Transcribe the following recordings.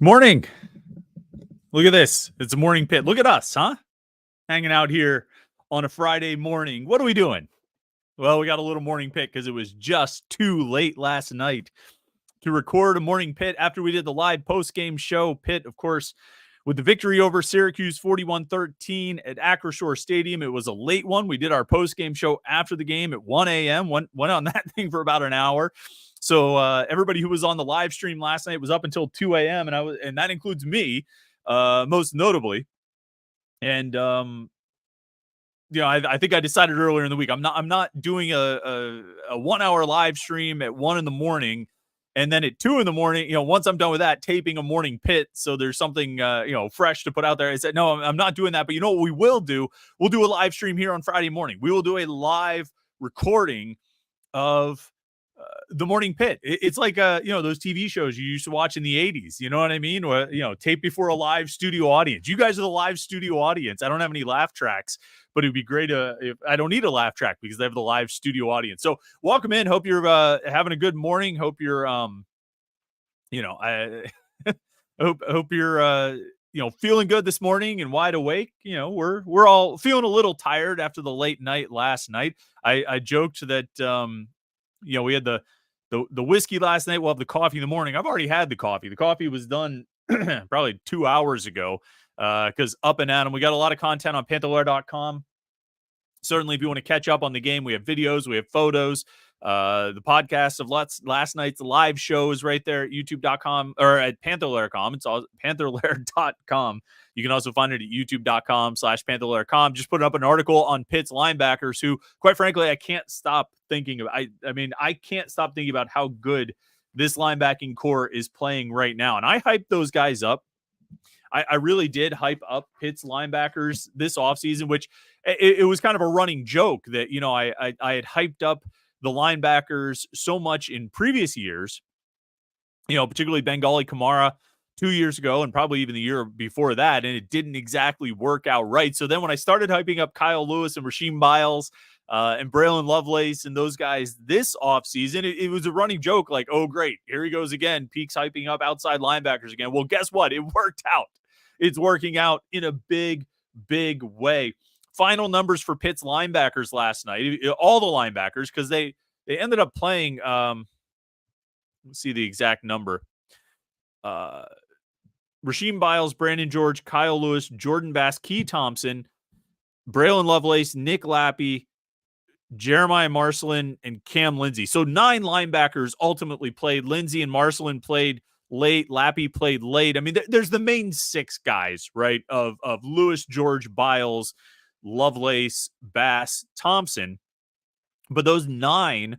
Morning. Look at this. It's a morning pit. Look at us, huh? Hanging out here on a Friday morning. What are we doing? Well, we got a little morning pit because it was just too late last night to record a morning pit after we did the live post-game show. Pitt, of course, with the victory over Syracuse 41-13 at Acrisure Stadium. It was a late one. We did our post-game show after the game at 1 a.m. Went on that thing for about an hour. So everybody who was on the live stream last night was up until 2 a.m. and that includes me, most notably. And I think I decided earlier in the week I'm not doing a 1 hour live stream at 1 in.the.morning, and then at 2 in.the.morning. Once I'm done with that, taping a morning pit, so there's something fresh to put out there. I said no, I'm not doing that. But you know what we will do? We'll do a live stream here on Friday morning. We will do a live recording of the morning pit. It's like those TV shows you used to watch in the 80s. You know what I mean? Or, tape before a live studio audience. You guys are the live studio audience. I don't have any laugh tracks, but it'd be great if I don't need a laugh track because they have the live studio audience. So welcome in. Hope you're having a good morning. Hope you're I hope you're feeling good this morning and wide awake. We're all feeling a little tired after the late night last night. I joked that we had the whiskey last night. We'll have the coffee in the morning. I've already had the coffee. The coffee was done probably 2 hours ago because up and at 'em. We got a lot of content on Panther-Lair.com. Certainly, if you want to catch up on the game, we have videos, we have photos. The podcast of last night's live show is right there at youtube.com or at Panther-Lair.com. It's all Panther-Lair.com. You can also find it at youtube.com/Panther-Lair.com. Just put up an article on Pitt's linebackers who, quite frankly, I can't stop thinking of. I can't stop thinking about how good this linebacking core is playing right now. And I hyped those guys up. I really did hype up Pitt's linebackers this offseason, which it was kind of a running joke that, I had hyped up the linebackers so much in previous years, particularly Bengali Kamara 2 years ago and probably even the year before that, and it didn't exactly work out right. So then when I started hyping up Kyle Lewis and Rasheem Biles and Braylon Lovelace and those guys this offseason, it was a running joke like, oh, great, here he goes again, Peaks hyping up outside linebackers again. Well, guess what? It worked out. It's working out in a big, big way. Final numbers for Pitt's linebackers last night, all the linebackers, because they ended up playing, let's see the exact number. Rasheem Biles, Brandon George, Kyle Lewis, Jordan Bass, Key Thompson, Braylon Lovelace, Nick Lappy, Jeremiah Marcelin, and Cam Lindsey. So 9 linebackers ultimately played. Lindsey and Marcelin played late. Lappy played late. I mean, there's the main 6 guys, right, of Lewis, George, Biles, Lovelace, Bass, Thompson. But those 9,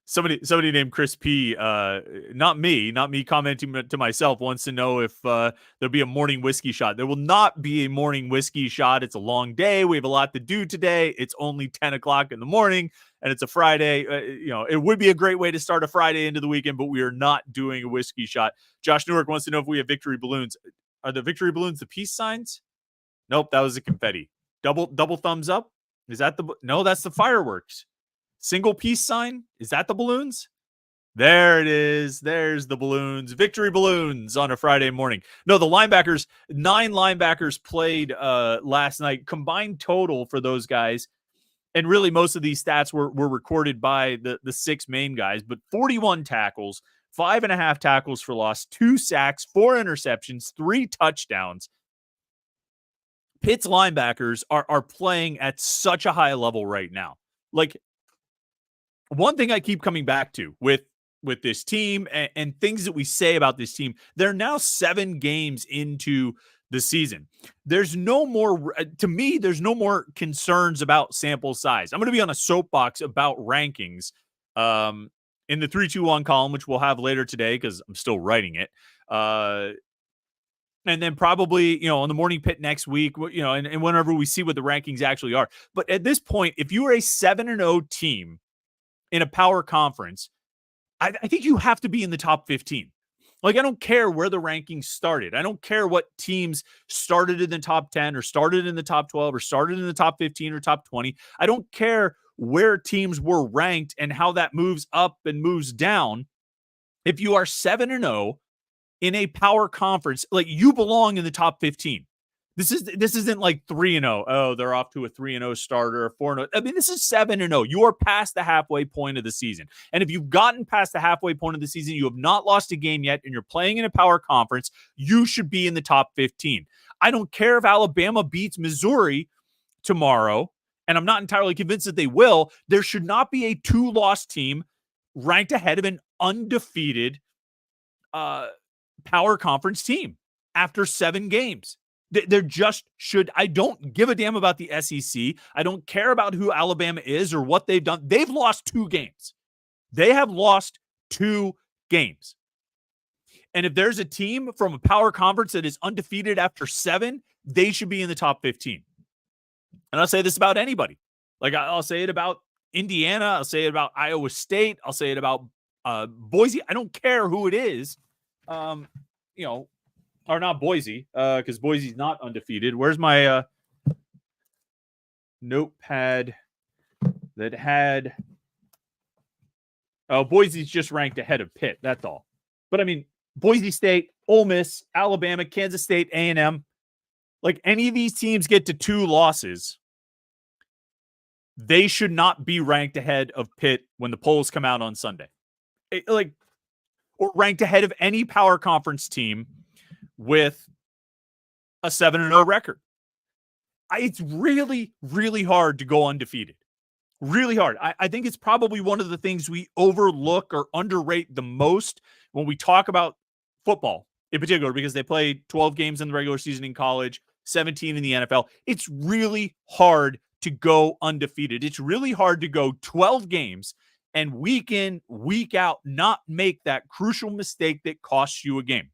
somebody named Chris P, not me commenting to myself, wants to know if there'll be a morning whiskey shot. There will not be a morning whiskey shot. It's a long day. We have a lot to do today. It's only 10 o'clock in the morning and it's a Friday. It would be a great way to start a Friday into the weekend, but we are not doing a whiskey shot. Josh Newark wants to know if we have victory balloons. Are the victory balloons the peace signs? Nope, that was the confetti. Double thumbs up. Is that no? That's the fireworks. Single peace sign. Is that the balloons? There it is. There's the balloons. Victory balloons on a Friday morning. No, the linebackers. 9 linebackers played last night. Combined total for those guys, and really most of these stats were recorded by the 6 main guys. But 41 tackles, 5.5 tackles for loss, 2 sacks, 4 interceptions, 3 touchdowns. Pitt's linebackers are playing at such a high level right now. Like, one thing I keep coming back to with this team and things that we say about this team, they're now 7 games into the season. There's no more, to me, there's no more concerns about sample size. I'm going to be on a soapbox about rankings in the 3-2-1 column, which we'll have later today because I'm still writing it. And then probably, on the morning pit next week, and whenever we see what the rankings actually are. But at this point, if you are a 7-0 team in a power conference, I think you have to be in the top 15. Like, I don't care where the rankings started. I don't care what teams started in the top 10 or started in the top 12 or started in the top 15 or top 20. I don't care where teams were ranked and how that moves up and moves down. if you are 7-0 in a power conference, like you belong in the top 15. This isn't like 3-0. Oh, they're off to a 3-0 starter, 4-0. I mean, this is 7-0. You are past the halfway point of the season. And if you've gotten past the halfway point of the season, you have not lost a game yet, and you're playing in a power conference, you should be in the top 15. I don't care if Alabama beats Missouri tomorrow, and I'm not entirely convinced that they will. There should not be a 2-loss team ranked ahead of an undefeated power conference team after 7 games. There just should. I don't give a damn about the SEC. I don't care about who Alabama is or what they've done. They've lost 2 games. They have lost 2 games. And if there's a team from a power conference that is undefeated after 7, they should be in the top 15. And I'll say this about anybody. Like I'll say it about Indiana. I'll say it about Iowa State. I'll say it about Boise. I don't care who it is. Or not Boise, because Boise's not undefeated. Where's my notepad that had... Oh, Boise's just ranked ahead of Pitt. That's all. But I mean, Boise State, Ole Miss, Alabama, Kansas State, A&M. Like any of these teams get to 2 losses, they should not be ranked ahead of Pitt when the polls come out on Sunday. Or ranked ahead of any power conference team with a 7-0 record. It's really, really hard to go undefeated. Really hard. I think it's probably one of the things we overlook or underrate the most when we talk about football in particular, because they play 12 games in the regular season in college, 17 in the NFL. It's really hard to go undefeated. It's really hard to go 12 games and week in, week out, not make that crucial mistake that costs you a game.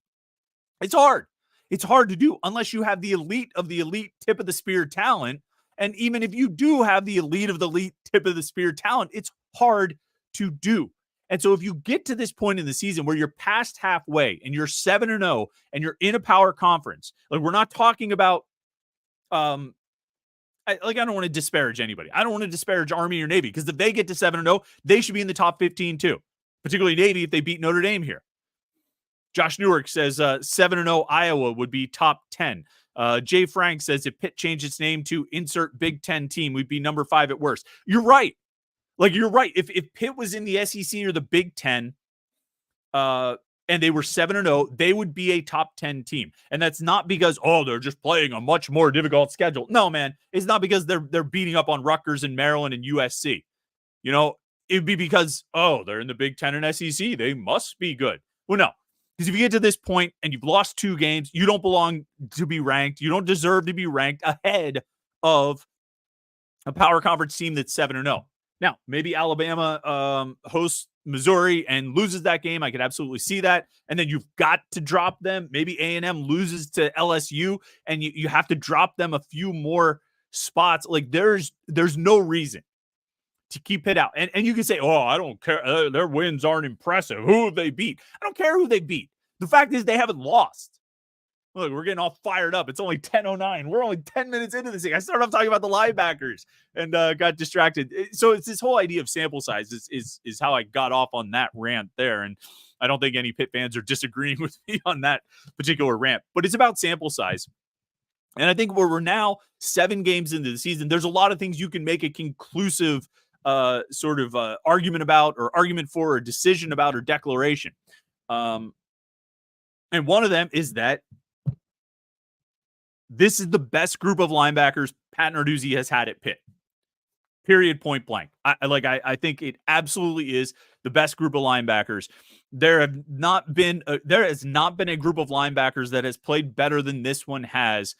It's hard. It's hard to do unless you have the elite of the elite tip of the spear talent. And even if you do have the elite of the elite tip of the spear talent, it's hard to do. And so if you get to this point in the season where you're past halfway and you're 7-0 and you're in a power conference, like we're not talking about, I don't want to disparage anybody. I don't want to disparage Army or Navy, because if they get to 7-0, they should be in the top 15 too, particularly Navy if they beat Notre Dame here. Josh Newark says 7-0 Iowa would be top 10. Jay Frank says if Pitt changed its name to insert Big Ten team, we'd be number 5 at worst. You're right. You're right. If Pitt was in the SEC or the Big Ten and they were 7-0, they would be a top 10 team. And that's not because, they're just playing a much more difficult schedule. No, man. It's not because they're beating up on Rutgers and Maryland and USC. It'd be because, they're in the Big Ten and SEC. They must be good. Well, no. Because if you get to this point and you've lost 2 games, you don't belong to be ranked. You don't deserve to be ranked ahead of a power conference team that's 7-0. Now, maybe Alabama hosts Missouri and loses that game. I could absolutely see that. And then you've got to drop them. Maybe A&M loses to LSU and you have to drop them a few more spots. There's no reason to keep it out. And you can say, I don't care. Their wins aren't impressive. Who have they beat? I don't care who they beat. The fact is they haven't lost. Look, we're getting all fired up. It's only 10:09. We're only 10 minutes into this thing. I started off talking about the linebackers and got distracted. So it's this whole idea of sample size is how I got off on that rant there. And I don't think any Pitt fans are disagreeing with me on that particular rant. But it's about sample size. And I think where we're now 7 games into the season, there's a lot of things you can make a conclusive argument about, or argument for, or decision about, or declaration. And one of them is that this is the best group of linebackers Pat Narduzzi has had at Pitt. Period, point blank. I think it absolutely is the best group of linebackers. There has not been a group of linebackers that has played better than this one has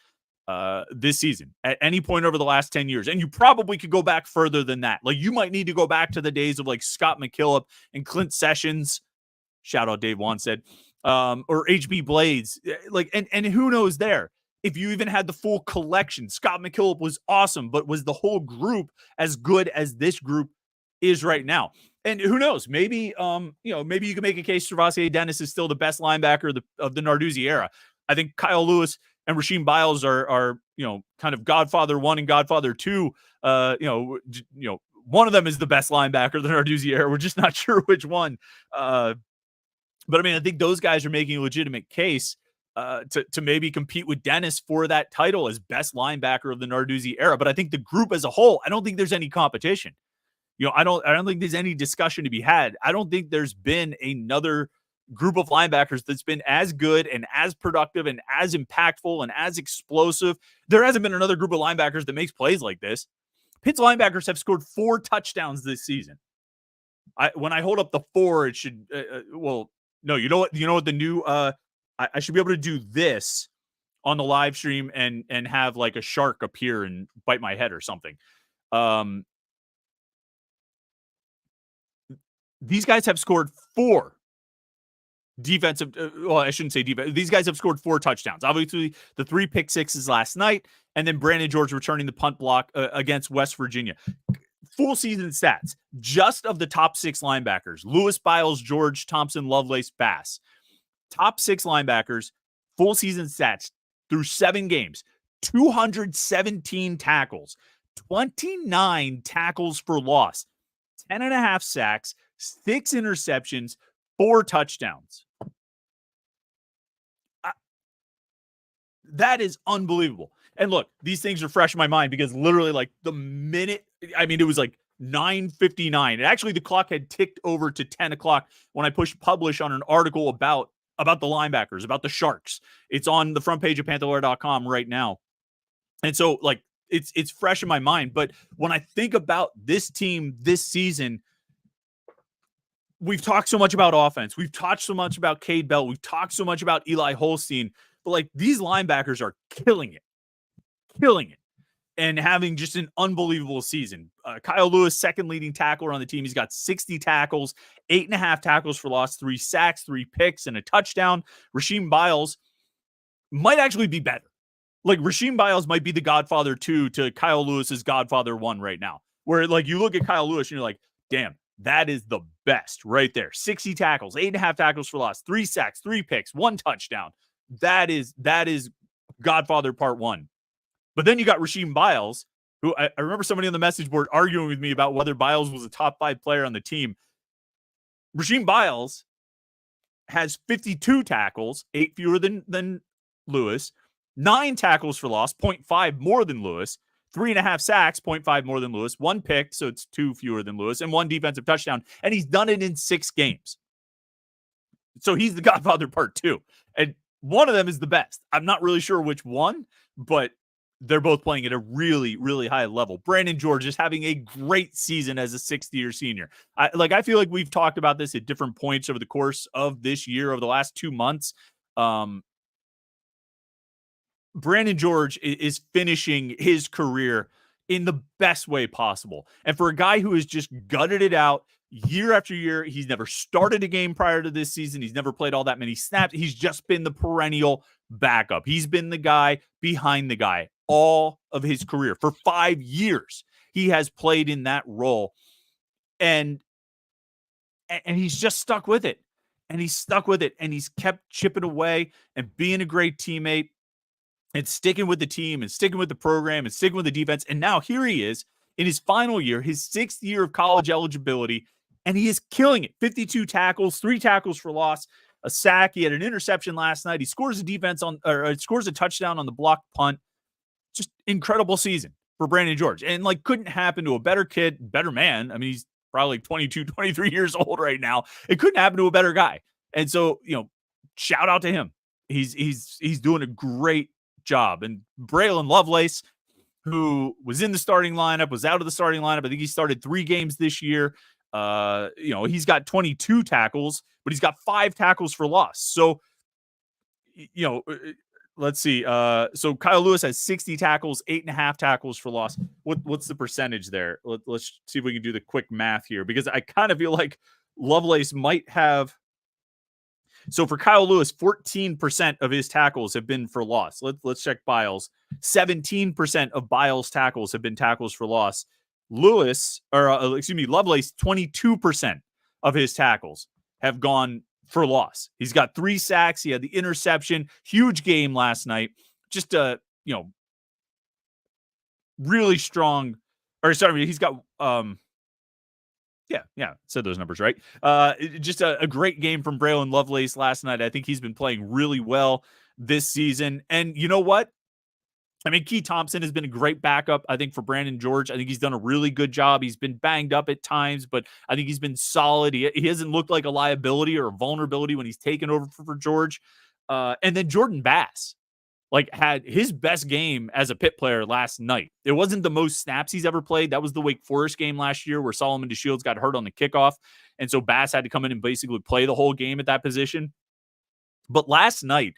this season at any point over the last 10 years. And you probably could go back further than that. You might need to go back to the days of Scott McKillop and Clint Sessions. Shout out Dave Wanstead. Or HB Blades. And who knows there? If you even had the full collection, Scott McKillop was awesome, but was the whole group as good as this group is right now? And who knows? Maybe, maybe you can make a case Travassier Dennis is still the best linebacker of the Narduzzi era. I think Kyle Lewis and Rasheem Biles are kind of Godfather 1 and Godfather 2. One of them is the best linebacker of the Narduzzi era. We're just not sure which one. But I mean, I think those guys are making a legitimate case to maybe compete with Dennis for that title as best linebacker of the Narduzzi era. But I think the group as a whole, I don't think there's any competition. I don't think there's any discussion to be had. I don't think there's been another group of linebackers that's been as good and as productive and as impactful and as explosive. There hasn't been another group of linebackers that makes plays like this. Pitt's linebackers have scored 4 touchdowns this season. When I hold up the 4, it should well, no, you know what? You know what the new I should be able to do this on the live stream and have like a shark appear and bite my head or something. These guys have scored 4 defensive. Well, I shouldn't say defense. These guys have scored 4 touchdowns. Obviously, the 3 pick sixes last night, and then Brandon George returning the punt block against West Virginia. Full season stats just of the top 6 linebackers: Lewis, Biles, George, Thompson, Lovelace, Bass. Top 6 linebackers, full season stats through 7 games: 217 tackles, 29 tackles for loss, 10.5 sacks, 6 interceptions, 4 touchdowns. That is unbelievable. And look, these things are fresh in my mind because literally like the minute, I mean, it was like 9:59. And actually the clock had ticked over to 10 o'clock when I pushed publish on an article about the linebackers, about the Sharks. It's on the front page of Panther-Lair.com right now. And so like it's fresh in my mind. But when I think about this team this season, we've talked so much about offense. We've talked so much about Cade Bell. We've talked so much about Eli Holstein. But like these linebackers are killing it, and having just an unbelievable season. Kyle Lewis, second leading tackler on the team. He's got 60 tackles, 8.5 tackles for loss, 3 sacks, 3 picks, and a touchdown. Rasheem Biles might actually be better. Like Rasheem Biles might be the Godfather 2 to Kyle Lewis's Godfather 1 right now. Where like you look at Kyle Lewis and you're like, damn, that is the best right there. 60 tackles, 8.5 tackles for loss, 3 sacks, 3 picks, 1 touchdown. That is Godfather Part 1. But then you got Rasheem Biles, who I remember somebody on the message board arguing with me about whether Biles was a top 5 player on the team. Rasheem Biles has 52 tackles, 8 fewer than Lewis, 9 tackles for loss, 0.5 more than Lewis, 3.5 sacks, 0.5 more than Lewis, 1 pick, so it's 2 fewer than Lewis, and 1 defensive touchdown. And he's done it in 6 games. So he's the Godfather Part 2. And one of them is the best. I'm not really sure which one, but they're both playing at a really, really high level. Brandon George is having a great season as a 6th-year senior. I feel like we've talked about this at different points over the course of this year, over the last 2 months. Brandon George is finishing his career in the best way possible. And for a guy who has just gutted it out year after year, he's never started a game prior to this season. He's never played all that many snaps. He's just been the perennial backup. He's been the guy behind the guy all of his career. For 5 years, he has played in that role. And he's just stuck with it. And he's stuck with it. And he's kept chipping away and being a great teammate and sticking with the team and sticking with the program and sticking with the defense. And now here he is in his final year, his 6th year of college eligibility, and he is killing it. 52 tackles, 3 tackles for loss, a sack. He had an interception last night. He scores scores a touchdown on the blocked punt. Just incredible season for Brandon George. And like couldn't happen to a better kid, better man. I mean, he's probably 22, 23 years old right now. It couldn't happen to a better guy. And so, shout out to him. He's doing a great job. And Braylon Lovelace, who was in the starting lineup, was out of the starting lineup. I think he started 3 games this year. He's got 22 tackles, but he's got 5 tackles for loss. So, let's see. So Kyle Lewis has 60 tackles, 8.5 tackles for loss. What's the percentage there? Let's see if we can do the quick math here, because I kind of feel like Lovelace might have. So for Kyle Lewis, 14% of his tackles have been for loss. Let's check Biles. 17% of Biles' tackles have been tackles for loss. Lovelace, 22% of his tackles have gone for loss. He's got 3 sacks. He had the interception. Huge game last night. Just really strong. Or sorry, he's got Yeah, said those numbers right. Just a great game from Braylon Lovelace last night. I think he's been playing really well this season. And you know what? I mean, Key Thompson has been a great backup, I think, for Brandon George. I think he's done a really good job. He's been banged up at times, but I think he's been solid. He hasn't looked like a liability or a vulnerability when he's taken over for George. And then Jordan Bass, like, had his best game as a Pitt player last night. It wasn't the most snaps he's ever played. That was the Wake Forest game last year where Solomon DeShields got hurt on the kickoff. And so Bass had to come in and basically play the whole game at that position. But last night,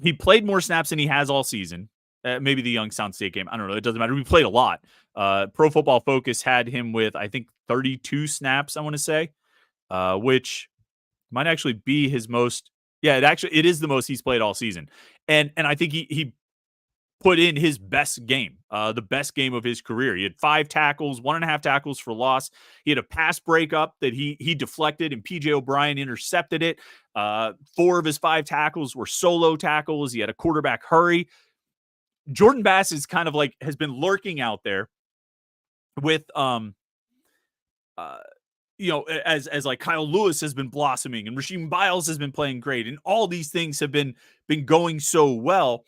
he played more snaps than he has all season. Maybe the Youngstown State game. I don't know. It doesn't matter. We played a lot. Pro Football Focus had him with, I think, 32 snaps, I want to say, which might actually be his most. Yeah, it is the most he's played all season. And I think he put in his best game, the best game of his career. He had 5 tackles, 1.5 tackles for loss. He had a pass breakup that he deflected, and PJ O'Brien intercepted it. 4 of his 5 tackles were solo tackles. He had a quarterback hurry. Jordan Bass is kind of like has been lurking out there with as like Kyle Lewis has been blossoming and Rasheem Biles has been playing great, and all these things have been going so well.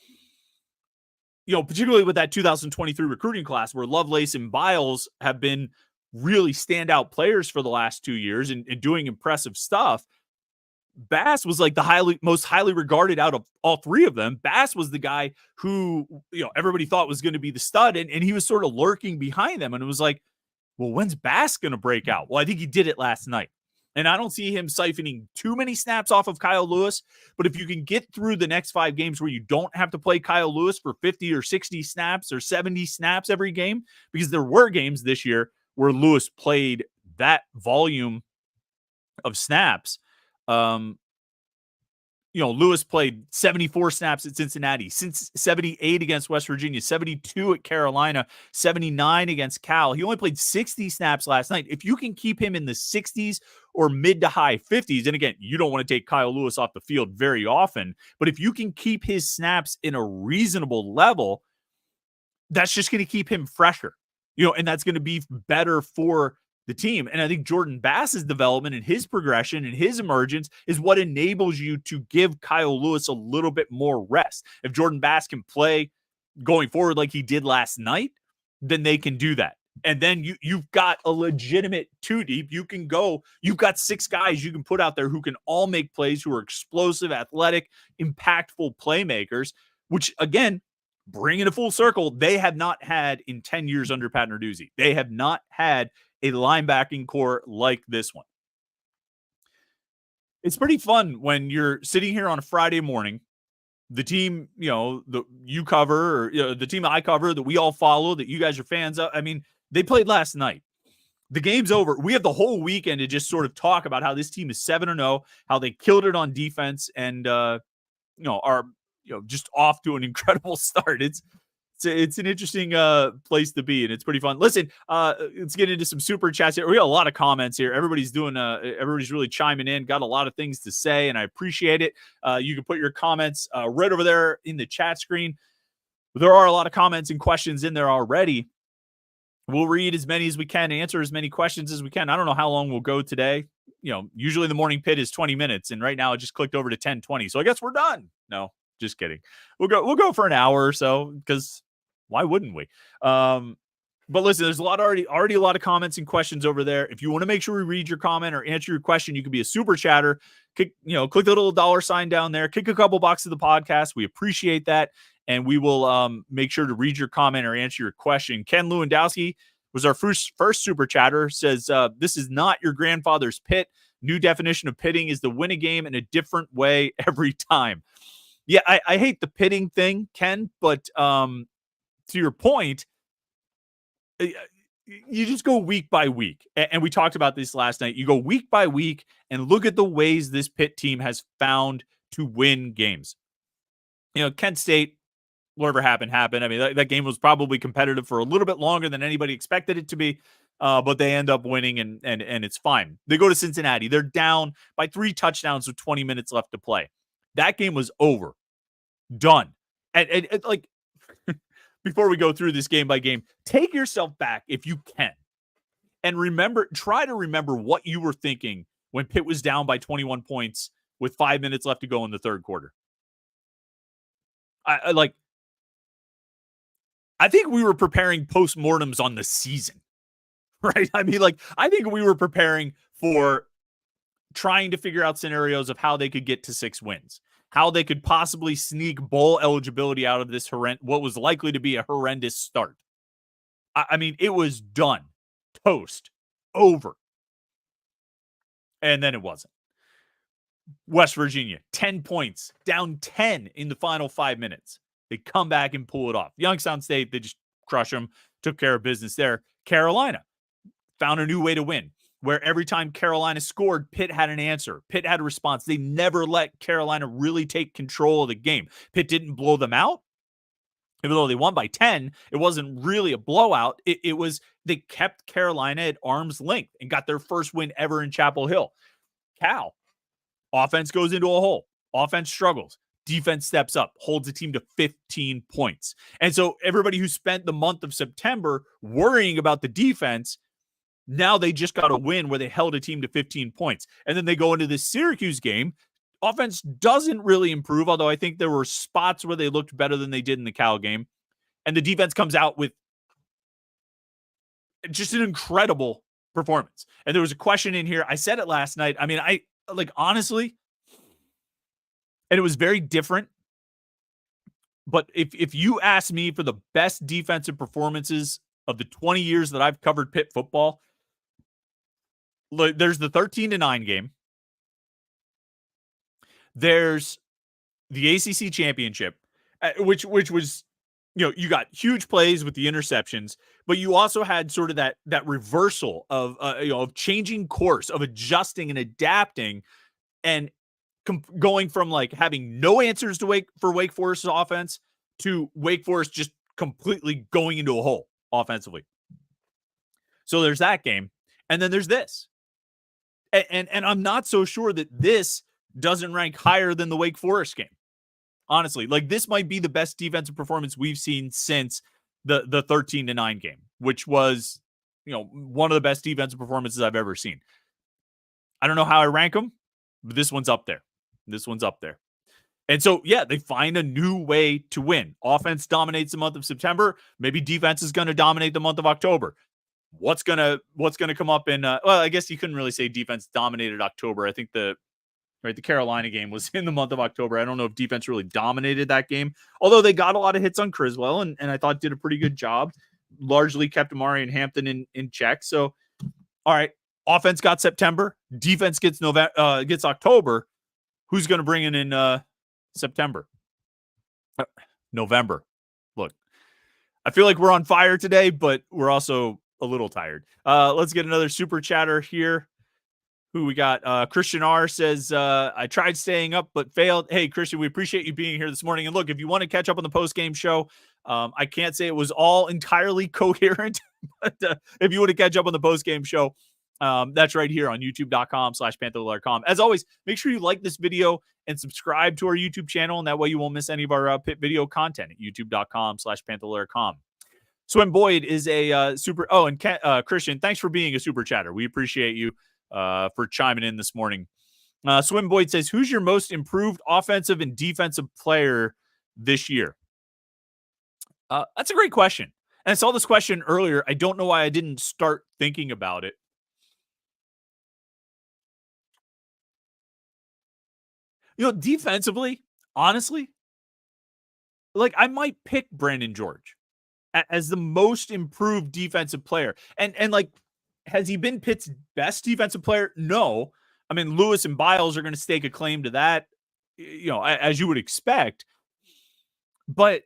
Particularly with that 2023 recruiting class where Lovelace and Biles have been really standout players for the last 2 years and doing impressive stuff. Bass was like the most highly regarded out of all 3 of them. Bass was the guy who, everybody thought was going to be the stud, and he was sort of lurking behind them. And it was like, well, when's Bass going to break out? Well, I think he did it last night. And I don't see him siphoning too many snaps off of Kyle Lewis. But if you can get through the next 5 games where you don't have to play Kyle Lewis for 50 or 60 snaps or 70 snaps every game, because there were games this year where Lewis played that volume of snaps. Lewis played 74 snaps at Cincinnati, since 78 against West Virginia, 72 at Carolina, 79 against Cal. He only played 60 snaps last night. If you can keep him in the 60s or mid to high 50s, and again, you don't want to take Kyle Lewis off the field very often, but if you can keep his snaps in a reasonable level, that's just going to keep him fresher, and that's going to be better for the team. And I think Jordan Bass's development and his progression and his emergence is what enables you to give Kyle Lewis a little bit more rest. If Jordan Bass can play going forward like he did last night, then they can do that. And then you've got a legitimate 2 deep. You've got 6 guys you can put out there who can all make plays, who are explosive, athletic, impactful playmakers, which again, bringing it full circle, they have not had in 10 years under Pat Narduzzi. They have not had a linebacking core like this one. It's pretty fun when you're sitting here on a Friday morning, the team, you cover, or the team I cover that we all follow, that you guys are fans of. I mean, they played last night. The game's over. We have the whole weekend to just sort of talk about how this team is 7-0, how they killed it on defense, and are just off to an incredible start. It's an interesting place to be, and it's pretty fun. Listen, let's get into some super chats here. We got a lot of comments here. Everybody's really chiming in, got a lot of things to say, and I appreciate it. You can put your comments right over there in the chat screen. There are a lot of comments and questions in there already. We'll read as many as we can, answer as many questions as we can. I don't know how long we'll go today. Usually the morning pit is 20 minutes, and right now it just clicked over to 10:20. So I guess we're done. No, just kidding. We'll go for an hour or so, because why wouldn't we? But listen, there's already a lot of comments and questions over there. If you want to make sure we read your comment or answer your question, you can be a super chatter. Click the little $sign down there. Kick a couple bucks to the podcast. We appreciate that. And we will make sure to read your comment or answer your question. Ken Lewandowski was our first super chatter. Says, this is not your grandfather's pit. New definition of pitting is to win a game in a different way every time. Yeah, I hate the pitting thing, Ken, but to your point, you just go week by week. And we talked about this last night. You go week by week and look at the ways this Pitt team has found to win games. Kent State, whatever happened. I mean, that game was probably competitive for a little bit longer than anybody expected it to be, but they end up winning, and it's fine. They go to Cincinnati. They're down by 3 touchdowns with 20 minutes left to play. That game was over. Done. And like, before we go through this game by game, take yourself back if you can. and try to remember what you were thinking when Pitt was down by 21 points with 5 minutes left to go in the third quarter. I think we were preparing postmortems on the season, right? I mean, I think we were preparing for trying to figure out scenarios of how they could get to 6 wins, how they could possibly sneak bowl eligibility out of this what was likely to be a horrendous start. I mean, it was done, toast, over. And then it wasn't. West Virginia, 10 points, down 10 in the final 5 minutes. They come back and pull it off. Youngstown State, they just crush them, took care of business there. Carolina found a new way to win, where every time Carolina scored, Pitt had an answer. Pitt had a response. They never let Carolina really take control of the game. Pitt didn't blow them out. Even though they won by 10, it wasn't really a blowout. It was, they kept Carolina at arm's length and got their first win ever in Chapel Hill. Cal, offense goes into a hole. Offense struggles. Defense steps up, holds the team to 15 points. And so everybody who spent the month of September worrying about the defense, now they just got a win where they held a team to 15 points. And then they go into the Syracuse game. Offense doesn't really improve, although I think there were spots where they looked better than they did in the Cal game. And the defense comes out with just an incredible performance. And there was a question in here. I said it last night. I mean, honestly, and it was very different. But if you ask me for the best defensive performances of the 20 years that I've covered Pitt football, there's the 13-9 game. There's the ACC championship, which was, you got huge plays with the interceptions, but you also had sort of that reversal of of changing course, of adjusting and adapting, and going from having no answers to Wake Forest's offense to Wake Forest just completely going into a hole offensively. So there's that game, and then there's this, and I'm not so sure that this doesn't rank higher than the Wake Forest game. Honestly, this might be the best defensive performance we've seen since the 13-9 game, which was, one of the best defensive performances I've ever seen. I don't know how I rank them, but this one's up there. And so, yeah, they find a new way to win. Offense dominates the month of September. Maybe defense is going to dominate the month of October. What's gonna come up in? Well, I guess you couldn't really say defense dominated October. I think the Carolina game was in the month of October. I don't know if defense really dominated that game, although they got a lot of hits on Criswell and I thought did a pretty good job. Largely kept Amari and Hampton in check. So, all right, offense got September, defense gets October. Who's going to bring in September? November. Look, I feel like we're on fire today, but we're also a little tired. Let's get another super chatter here. Who we got? Christian R says, I tried staying up, but failed. Hey, Christian, we appreciate you being here this morning. And look, if you want to catch up on the post-game show, I can't say it was all entirely coherent, but if you want to catch up on the post-game show, that's right here on youtube.com/Panther-Lair.com. As always, make sure you like this video and subscribe to our YouTube channel, and that way you won't miss any of our Pitt video content at youtube.com/Panther-Lair.com. Swim Boyd is a super. Oh, and Christian, thanks for being a super chatter. We appreciate you for chiming in this morning. Swim Boyd says, who's your most improved offensive and defensive player this year? That's a great question. And I saw this question earlier. I don't know why I didn't start thinking about it. Defensively, honestly, I might pick Brandon George as the most improved defensive player. And has he been Pitt's best defensive player? No. I mean, Lewis and Biles are going to stake a claim to that, as you would expect. But,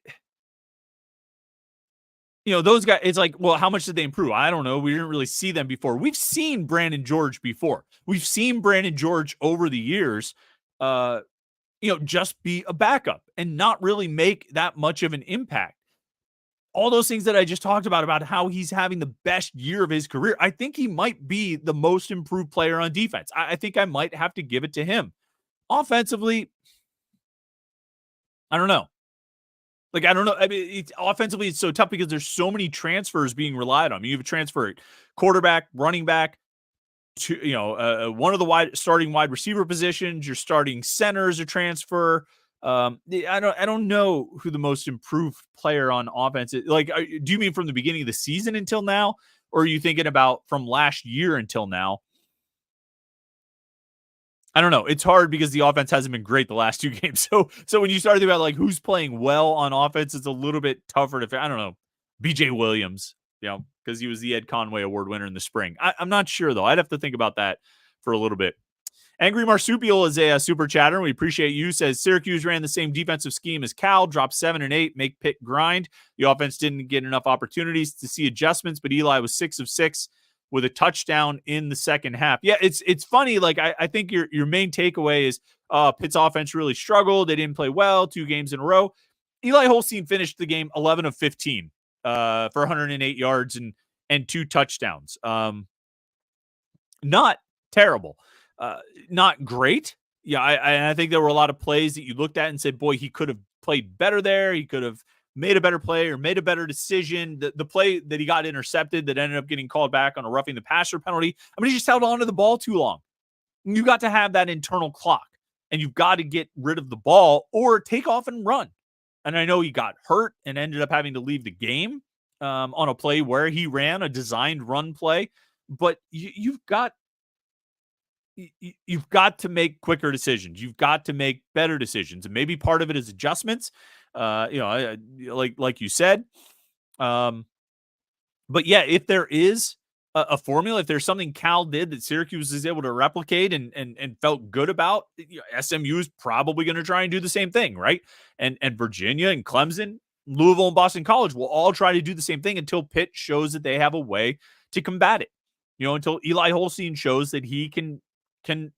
those guys, it's well, how much did they improve? I don't know. We didn't really see them before. We've seen Brandon George before. We've seen Brandon George over the years, just be a backup and not really make that much of an impact. All those things that I just talked about how he's having the best year of his career, I think he might be the most improved player on defense. I think I might have to give it to him. Offensively, I don't know. Like, I don't know. I mean, offensively, it's so tough because there's so many transfers being relied on. I mean, you have a transfer at quarterback, running back, to one of the starting wide receiver positions. Your starting center is a transfer. I don't know who the most improved player on offense is. Like, do you mean from the beginning of the season until now, or are you thinking about from last year until now? I don't know. It's hard because the offense hasn't been great the last 2 games. So when you start thinking about like who's playing well on offense, it's a little bit tougher to. I don't know. BJ Williams, because he was the Ed Conway Award winner in the spring. I'm not sure though. I'd have to think about that for a little bit. Angry Marsupial is a super chatter, and we appreciate you. Says Syracuse ran the same defensive scheme as Cal, dropped 7 and 8, make Pitt grind. The offense didn't get enough opportunities to see adjustments, but Eli was 6 of 6 with a touchdown in the second half. Yeah, it's funny. Like I think your main takeaway is Pitt's offense really struggled. They didn't play well 2 games in a row. Eli Holstein finished the game 11 of 15 for 108 yards and 2 touchdowns. Not terrible. Not great. Yeah, I think there were a lot of plays that you looked at and said, boy, he could have played better there. He could have made a better play or made a better decision. The play that he got intercepted that ended up getting called back on a roughing the passer penalty. I mean, he just held on to the ball too long. You got to have that internal clock, and you've got to get rid of the ball or take off and run. And I know he got hurt and ended up having to leave the game on a play where he ran a designed run play. But you've got to make quicker decisions. You've got to make better decisions, and maybe part of it is adjustments. Like you said. But yeah, if there is a formula, if there's something Cal did that Syracuse is able to replicate and felt good about, SMU is probably going to try and do the same thing, right? And Virginia and Clemson, Louisville and Boston College will all try to do the same thing until Pitt shows that they have a way to combat it. Until Eli Holstein shows that he can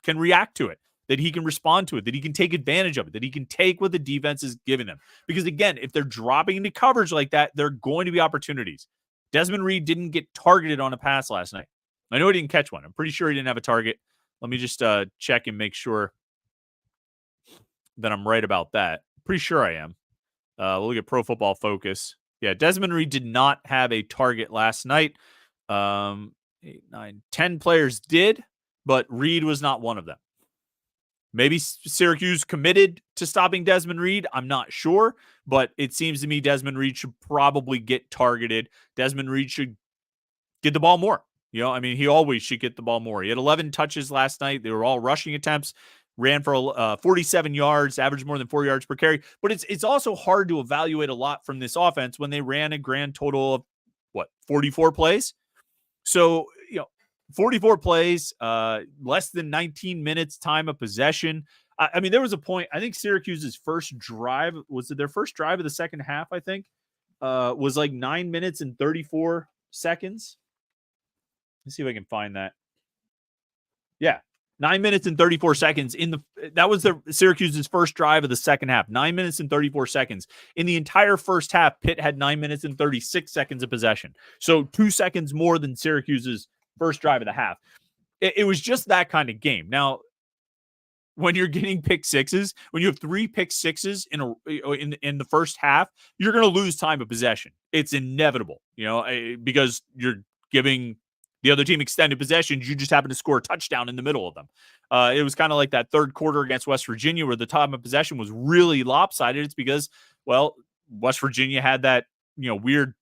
react to it, that he can respond to it, that he can take advantage of it, that he can take what the defense is giving them. Because again, if they're dropping into coverage like that, there are going to be opportunities. Desmond Reed didn't get targeted on a pass last night. I know he didn't catch one. I'm pretty sure he didn't have a target. Let me just check and make sure that I'm right about that. Pretty sure I am. We'll look at Pro Football Focus. Yeah, Desmond Reed did not have a target last night. 8, 9, 10 players did, but Reed was not one of them. Maybe Syracuse committed to stopping Desmond Reed. I'm not sure, but it seems to me Desmond Reed should probably get targeted. Desmond Reed should get the ball more. He always should get the ball more. He had 11 touches last night. They were all rushing attempts, ran for 47 yards, averaged more than 4 yards per carry. But it's also hard to evaluate a lot from this offense when they ran a grand total of, 44 plays? So, 44 plays, less than 19 minutes time of possession. I mean, there was a point, I think Syracuse's first drive, was it their first drive of the second half, I think, was like 9 minutes and 34 seconds. Let's see if I can find that. Yeah, 9 minutes and 34 seconds. That was the Syracuse's first drive of the second half, 9 minutes and 34 seconds. In the entire first half, Pitt had 9 minutes and 36 seconds of possession. So 2 seconds more than Syracuse's first drive of the half. It was just that kind of game. Now, when you're getting pick sixes, when you have 3 pick sixes in the first half, you're going to lose time of possession. It's inevitable, because you're giving the other team extended possessions. You just happen to score a touchdown in the middle of them. It was kind of like that third quarter against West Virginia where the time of possession was really lopsided. It's because, West Virginia had that, weird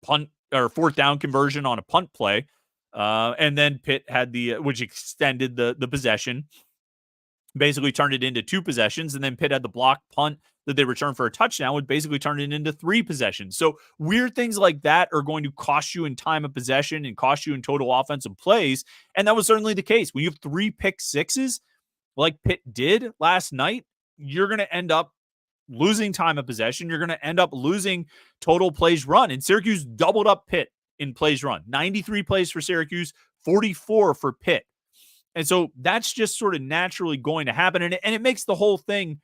punt or fourth down conversion on a punt play. And then Pitt had which extended the possession, basically turned it into 2 possessions. And then Pitt had the block punt that they returned for a touchdown, would basically turn it into 3 possessions. So weird things like that are going to cost you in time of possession and cost you in total offensive plays. And that was certainly the case. When you have 3 pick sixes, like Pitt did last night, you're going to end up losing time of possession. You're going to end up losing total plays run. And Syracuse doubled up Pitt in plays run. 93 plays for Syracuse, 44 for Pitt. And so that's just sort of naturally going to happen. And it makes the whole thing,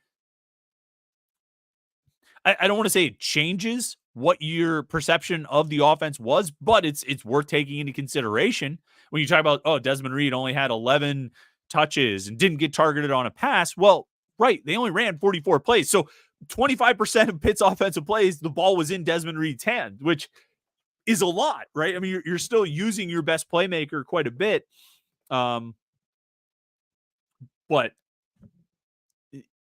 I don't want to say it changes what your perception of the offense was, but it's worth taking into consideration when you talk about, Desmond Reed only had 11 touches and didn't get targeted on a pass. Well, right, they only ran 44 plays. So 25% of Pitt's offensive plays, the ball was in Desmond Reed's hand, which is a lot, right? I mean, you're still using your best playmaker quite a bit. But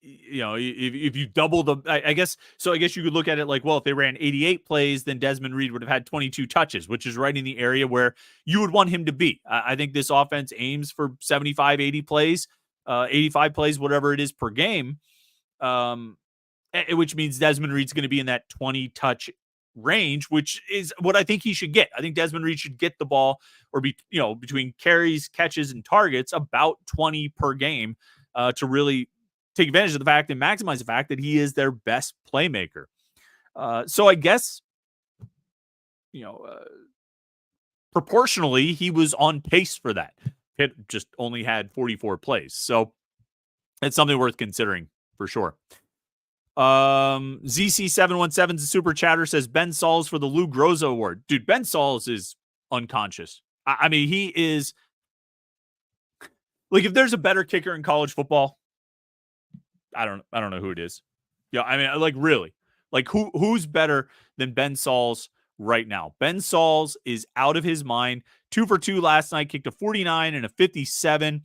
if you double the, I guess you could look at it like, well, if they ran 88 plays, then Desmond Reed would have had 22 touches, which is right in the area where you would want him to be. I think this offense aims for 75, 80 plays, 85 plays, whatever it is per game, which means Desmond Reed's going to be in that 20 touch range, which is what I think he should get. I think Desmond Reed should get the ball or be, between carries, catches, and targets about 20 per game to really take advantage of the fact and maximize the fact that he is their best playmaker. So I guess, proportionally, he was on pace for that. Pitt just only had 44 plays. So it's something worth considering for sure. ZC717's a super chatter, says Ben Sauls for the Lou Groza Award. Dude, Ben Sauls is unconscious. I mean, he is like, if there's a better kicker in college football, I don't know who it is. Yeah, I mean, like, really, like, who's better than Ben Sauls right now? Ben Sauls is out of his mind. 2 for 2 last night, kicked a 49 and a 57.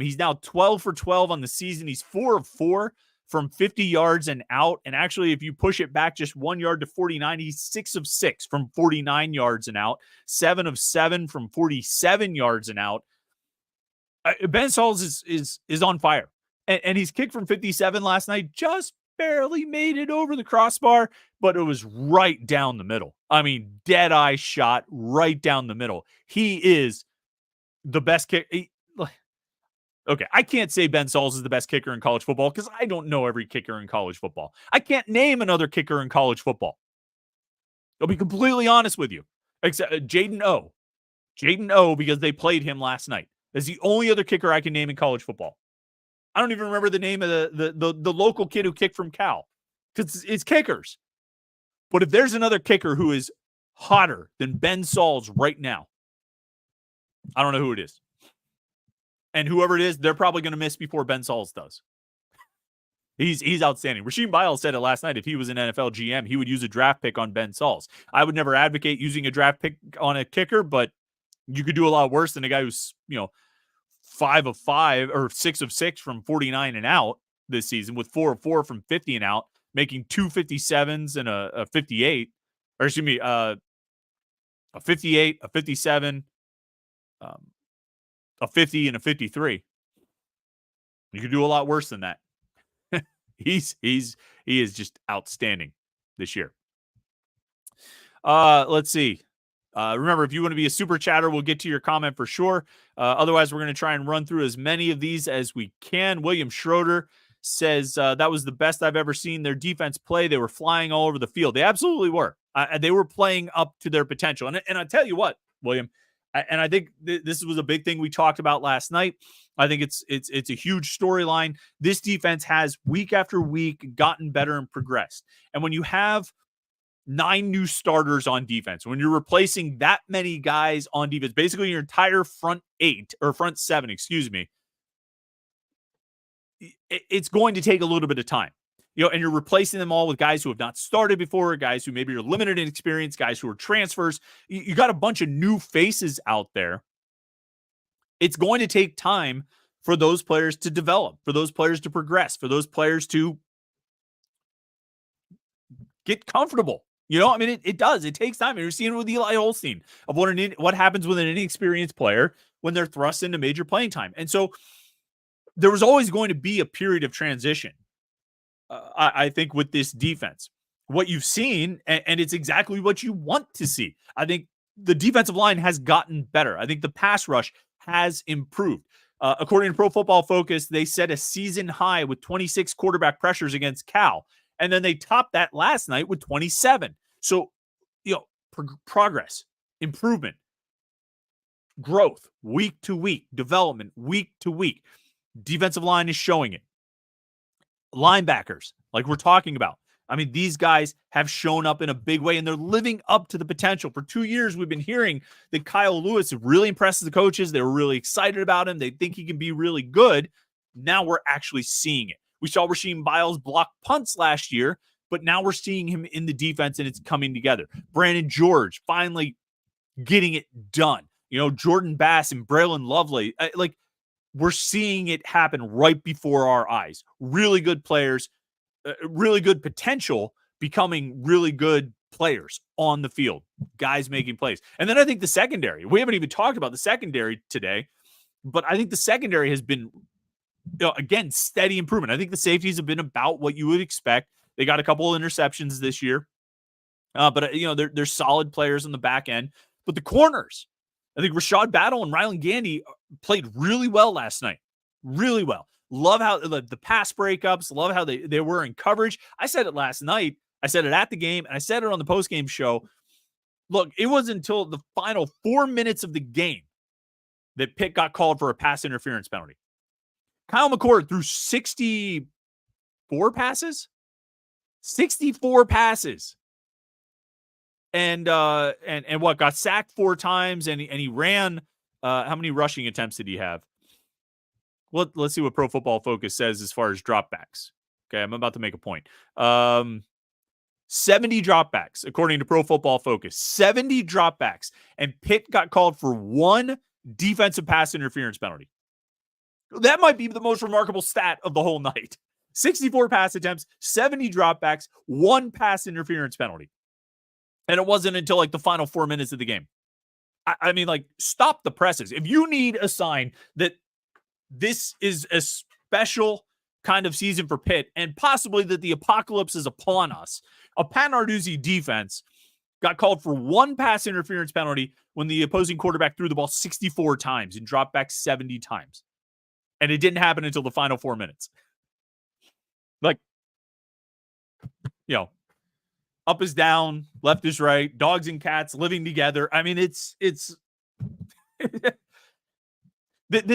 He's now 12 for 12 on the season. He's 4 of 4 from 50 yards and out. And actually, if you push it back just 1 yard to 49, he's 6 of 6 from 49 yards and out, 7 of 7 from 47 yards and out. Ben Sauls is on fire. And he's kicked from 57 last night, just barely made it over the crossbar, but it was right down the middle. I mean, dead eye shot right down the middle. He is the best kicker. Okay, I can't say Ben Sauls is the best kicker in college football because I don't know every kicker in college football. I can't name another kicker in college football. I'll be completely honest with you. Except Jaden O. Jaden O, because they played him last night. That's the only other kicker I can name in college football. I don't even remember the name of the local kid who kicked from Cal, because it's kickers. But if there's another kicker who is hotter than Ben Sauls right now, I don't know who it is. And whoever it is, they're probably going to miss before Ben Sauls does. He's outstanding. Rasheem Biles said it last night. If he was an NFL GM, he would use a draft pick on Ben Sauls. I would never advocate using a draft pick on a kicker, but you could do a lot worse than a guy who's, 5 of 5 or 6 of 6 from 49 and out this season, with 4 of 4 from 50 and out, making 2 57s and a 58, or excuse me, a 58, a 57, a 50 and a 53. You could do a lot worse than that. He is just outstanding this year. Let's see. Remember, if you want to be a super chatter, we'll get to your comment for sure. Otherwise, we're going to try and run through as many of these as we can. William Schroeder says, that was the best I've ever seen their defense play. They were flying all over the field. They absolutely were. They were playing up to their potential. And I tell you what, William, and I think this was a big thing we talked about last night. I think it's a huge storyline. This defense has week after week gotten better and progressed. And when you have 9 new starters on defense, when you're replacing that many guys on defense, basically your entire front 7, excuse me, it's going to take a little bit of time. And you're replacing them all with guys who have not started before, guys who maybe are limited in experience, guys who are transfers. You got a bunch of new faces out there. It's going to take time for those players to develop, for those players to progress, for those players to get comfortable. It does. It takes time. And you're seeing it with Eli Holstein of what happens with an inexperienced player when they're thrust into major playing time. And so there was always going to be a period of transition, I think, with this defense. What you've seen, and it's exactly what you want to see. I think the defensive line has gotten better. I think the pass rush has improved. According to Pro Football Focus, they set a season high with 26 quarterback pressures against Cal. And then they topped that last night with 27. So, progress, improvement, growth, week to week, development, week to week. Defensive line is showing it. Linebackers, like we're talking about. I mean, these guys have shown up in a big way, and they're living up to the potential. For 2 years, we've been hearing that Kyle Lewis really impresses the coaches. They were really excited about him. They think he can be really good. Now we're actually seeing it. We saw Rasheem Biles block punts last year, but now we're seeing him in the defense and it's coming together. Brandon George finally getting it done. Jordan Bass and Braylon Lovely, we're seeing it happen right before our eyes. Really good players, really good potential, becoming really good players on the field, guys making plays. And then I think the secondary, we haven't even talked about the secondary today, but I think the secondary has been, again, steady improvement. I think the safeties have been about what you would expect. They got a couple of interceptions this year, but they're solid players on the back end. But the corners, I think Rashad Battle and Rylan Gandy played really well last night. Really well. Love how the pass breakups, love how they were in coverage. I said it last night. I said it at the game, and I said it on the postgame show. Look, it wasn't until the final 4 minutes of the game that Pitt got called for a pass interference penalty. Kyle McCord threw 64 passes. 64 passes. And what, got sacked 4 times, and he ran, how many rushing attempts did he have? Well, let's see what Pro Football Focus says as far as dropbacks. Okay, I'm about to make a point. 70 dropbacks, according to Pro Football Focus. 70 dropbacks, and Pitt got called for 1 defensive pass interference penalty. That might be the most remarkable stat of the whole night. 64 pass attempts, 70 dropbacks, 1 pass interference penalty. And it wasn't until the final 4 minutes of the game. I mean, stop the presses. If you need a sign that this is a special kind of season for Pitt, and possibly that the apocalypse is upon us, a Pat Narduzzi defense got called for 1 pass interference penalty when the opposing quarterback threw the ball 64 times and dropped back 70 times. And it didn't happen until the final 4 minutes. Up is down, left is right, dogs and cats living together. I mean, it's this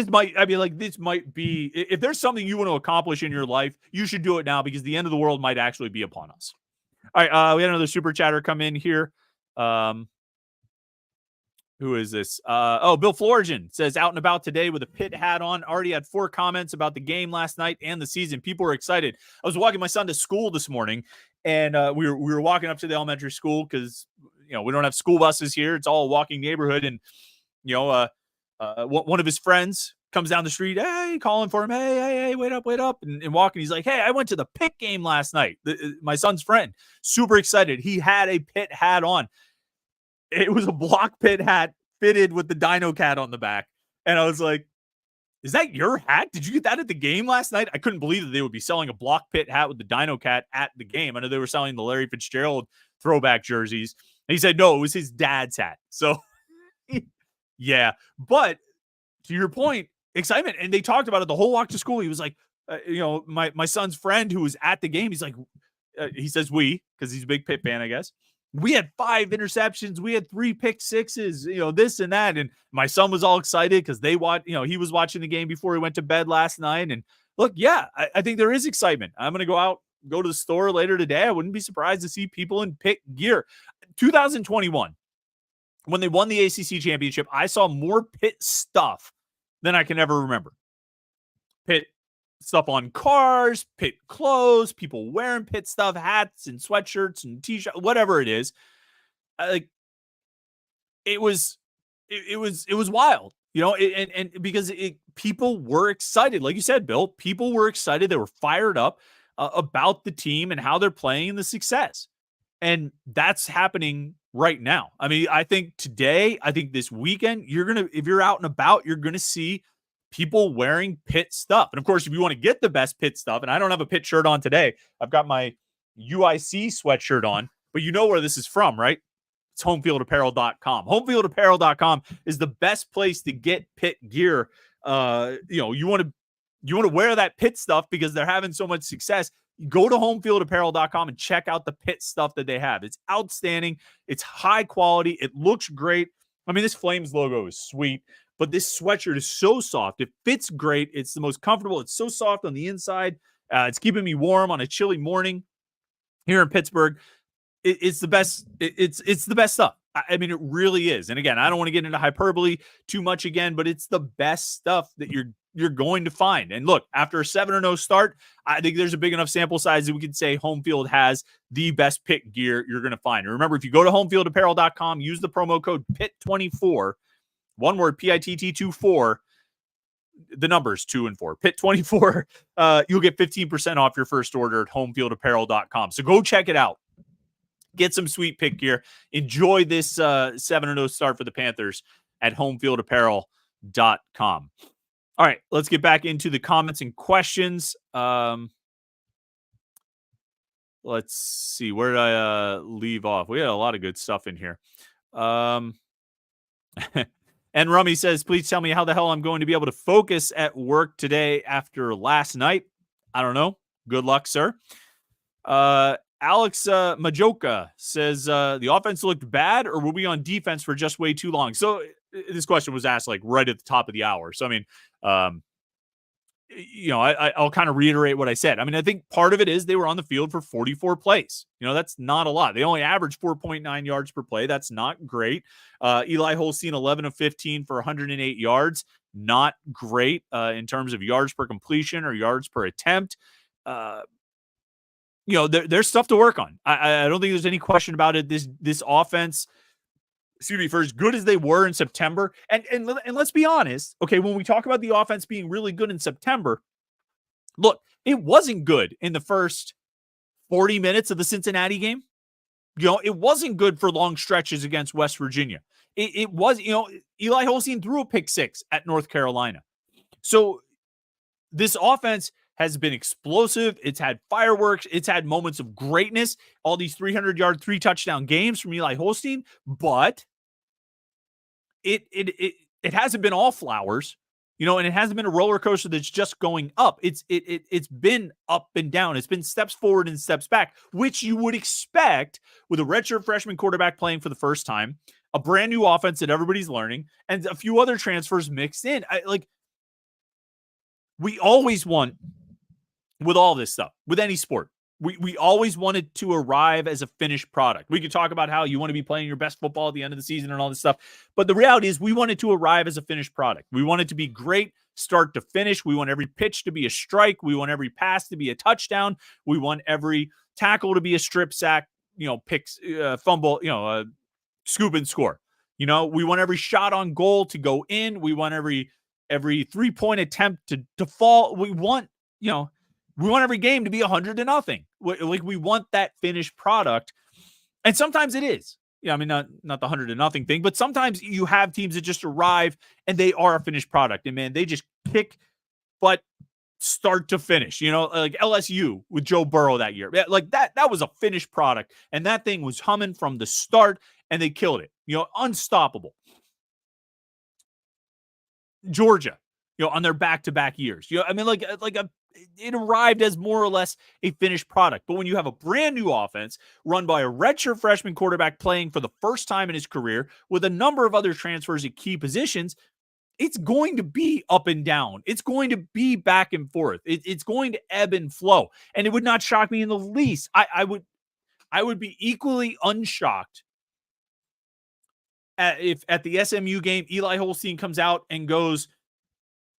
might be, if there's something you want to accomplish in your life, you should do it now, because the end of the world might actually be upon us. All right, we had another super chatter come in here. Who is this? Bill Florigen says, out and about today with a Pitt hat on. Already had 4 comments about the game last night and the season. People were excited. I was walking my son to school this morning, and we were walking up to the elementary school because we don't have school buses here. It's all a walking neighborhood, and one of his friends comes down the street, hey, calling for him, hey, wait up, and walking. He's like, hey, I went to the Pitt game last night. My son's friend, super excited. He had a Pitt hat on. It was a block Pitt hat fitted with the Dino Cat on the back. And I was like, is that your hat? Did you get that at the game last night? I couldn't believe that they would be selling a block Pitt hat with the Dino Cat at the game. I know they were selling the Larry Fitzgerald throwback jerseys. And he said, no, it was his dad's hat. So, yeah. But to your point, excitement. And they talked about it the whole walk to school. He was like, my son's friend who was at the game, he's like, he says we, because he's a big Pitt fan, I guess. We had 5 interceptions. We had 3 pick sixes, this and that. And my son was all excited because he was watching the game before he went to bed last night. And look, yeah, I think there is excitement. I'm going to go to the store later today. I wouldn't be surprised to see people in Pitt gear. 2021, when they won the ACC championship, I saw more Pitt stuff than I can ever remember. Pitt stuff on cars, Pitt clothes, people wearing Pitt stuff, hats and sweatshirts and t-shirts, whatever it is. It was wild, and because people were excited. Like you said, Bill, people were excited. They were fired up about the team and how they're playing and the success. And that's happening right now. I mean, I think this weekend, if you're out and about, you're going to see people wearing Pitt stuff. And of course, if you want to get the best Pitt stuff, and I don't have a Pitt shirt on today, I've got my UIC sweatshirt on, but you know where this is from, right? It's homefieldapparel.com. Homefieldapparel.com is the best place to get Pitt gear. You want to wear that Pitt stuff because they're having so much success. Go to homefieldapparel.com and check out the Pitt stuff that they have. It's outstanding. It's high quality. It looks great. I mean, this Flames logo is sweet. But this sweatshirt is so soft. It fits great. It's the most comfortable. It's so soft on the inside. It's keeping me warm on a chilly morning here in Pittsburgh. It's the best. It's the best stuff. I mean, it really is. And again, I don't want to get into hyperbole too much again, but it's the best stuff that you're you're going to find. And look, after a 7-0 start, I think there's a big enough sample size that we can say home field has the best Pitt gear you're going to find. And remember, if you go to homefieldapparel.com, use the promo code PIT24, one word, PITT24, the numbers 2 and 4, PIT24, you'll get 15% off your first order at homefieldapparel.com. So go check it out. Get some sweet Pitt gear. Enjoy this 7-0 start for the Panthers at homefieldapparel.com. All right, let's get back into the comments and questions. Let's see. Where did I leave off? We had a lot of good stuff in here. And Rummy says, please tell me how the hell I'm going to be able to focus at work today after last night. I don't know. Good luck, sir. Alex Majoka says, the offense looked bad, or were we on defense for just way too long? So this question was asked like right at the top of the hour. So, I mean, I'll kind of reiterate what I said. I mean, I think part of it is they were on the field for 44 plays. That's not a lot. They only averaged 4.9 yards per play. That's not great. Eli Holstein, 11 of 15 for 108 yards. Not great in terms of yards per completion or yards per attempt. There's stuff to work on. I don't think there's any question about it. This offense, for as good as they were in September, and let's be honest, okay, when we talk about the offense being really good in September, look, it wasn't good in the first 40 minutes of the Cincinnati game. It wasn't good for long stretches against West Virginia. It was, Eli Holstein threw a pick 6 at North Carolina. So this offense has been explosive. It's had fireworks. It's had moments of greatness. All these 300-yard, 3-touchdown games from Eli Holstein, but it hasn't been all flowers, and it hasn't been a roller coaster that's just going up. It's been up and down. It's been steps forward and steps back, which you would expect with a redshirt freshman quarterback playing for the first time, a brand new offense that everybody's learning, and a few other transfers mixed in. We always want, with all this stuff, with any sport, we always wanted to arrive as a finished product. We could talk about how you want to be playing your best football at the end of the season and all this stuff. But the reality is we wanted to arrive as a finished product. We want it to be great start to finish. We want every pitch to be a strike. We want every pass to be a touchdown. We want every tackle to be a strip sack, picks, fumble, scoop and score. We want every shot on goal to go in. We want every 3-point attempt to fall. We want every game to be 100-0. We want that finished product. And sometimes it is. Not the 100-0 thing, but sometimes you have teams that just arrive and they are a finished product. And man, they just kick butt start to finish, like LSU with Joe Burrow that year. Like that was a finished product. And that thing was humming from the start and they killed it, unstoppable. Georgia, on their back-to-back years, it arrived as more or less a finished product. But when you have a brand new offense run by a redshirt freshman quarterback playing for the first time in his career with a number of other transfers at key positions, it's going to be up and down. It's going to be back and forth. It's going to ebb and flow. And it would not shock me in the least. I would be equally unshocked if at the SMU game, Eli Holstein comes out and goes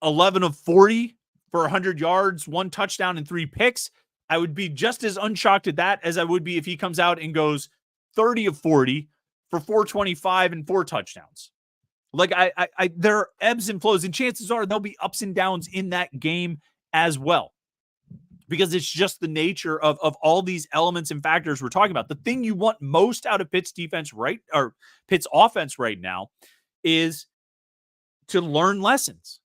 11 of 40 for 100 yards, 1 touchdown, and 3 picks. I would be just as unshocked at that as I would be if he comes out and goes 30 of 40 for 425 and 4 touchdowns. There are ebbs and flows, and chances are there'll be ups and downs in that game as well, because it's just the nature of all these elements and factors we're talking about. The thing you want most out of Pitt's defense, or Pitt's offense right now, is to learn lessons.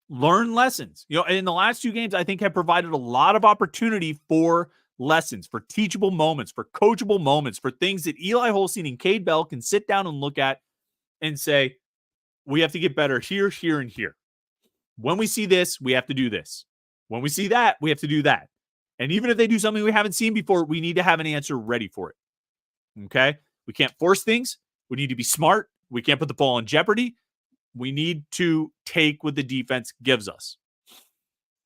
Learn lessons. In the last 2 games, I think have provided a lot of opportunity for lessons, for teachable moments, for coachable moments, for things that Eli Holstein and Cade Bell can sit down and look at and say, we have to get better here, here, and here. When we see this, we have to do this. When we see that, we have to do that. And even if they do something we haven't seen before, we need to have an answer ready for it. Okay? We can't force things. We need to be smart. We can't put the ball in jeopardy. We need to take what the defense gives us.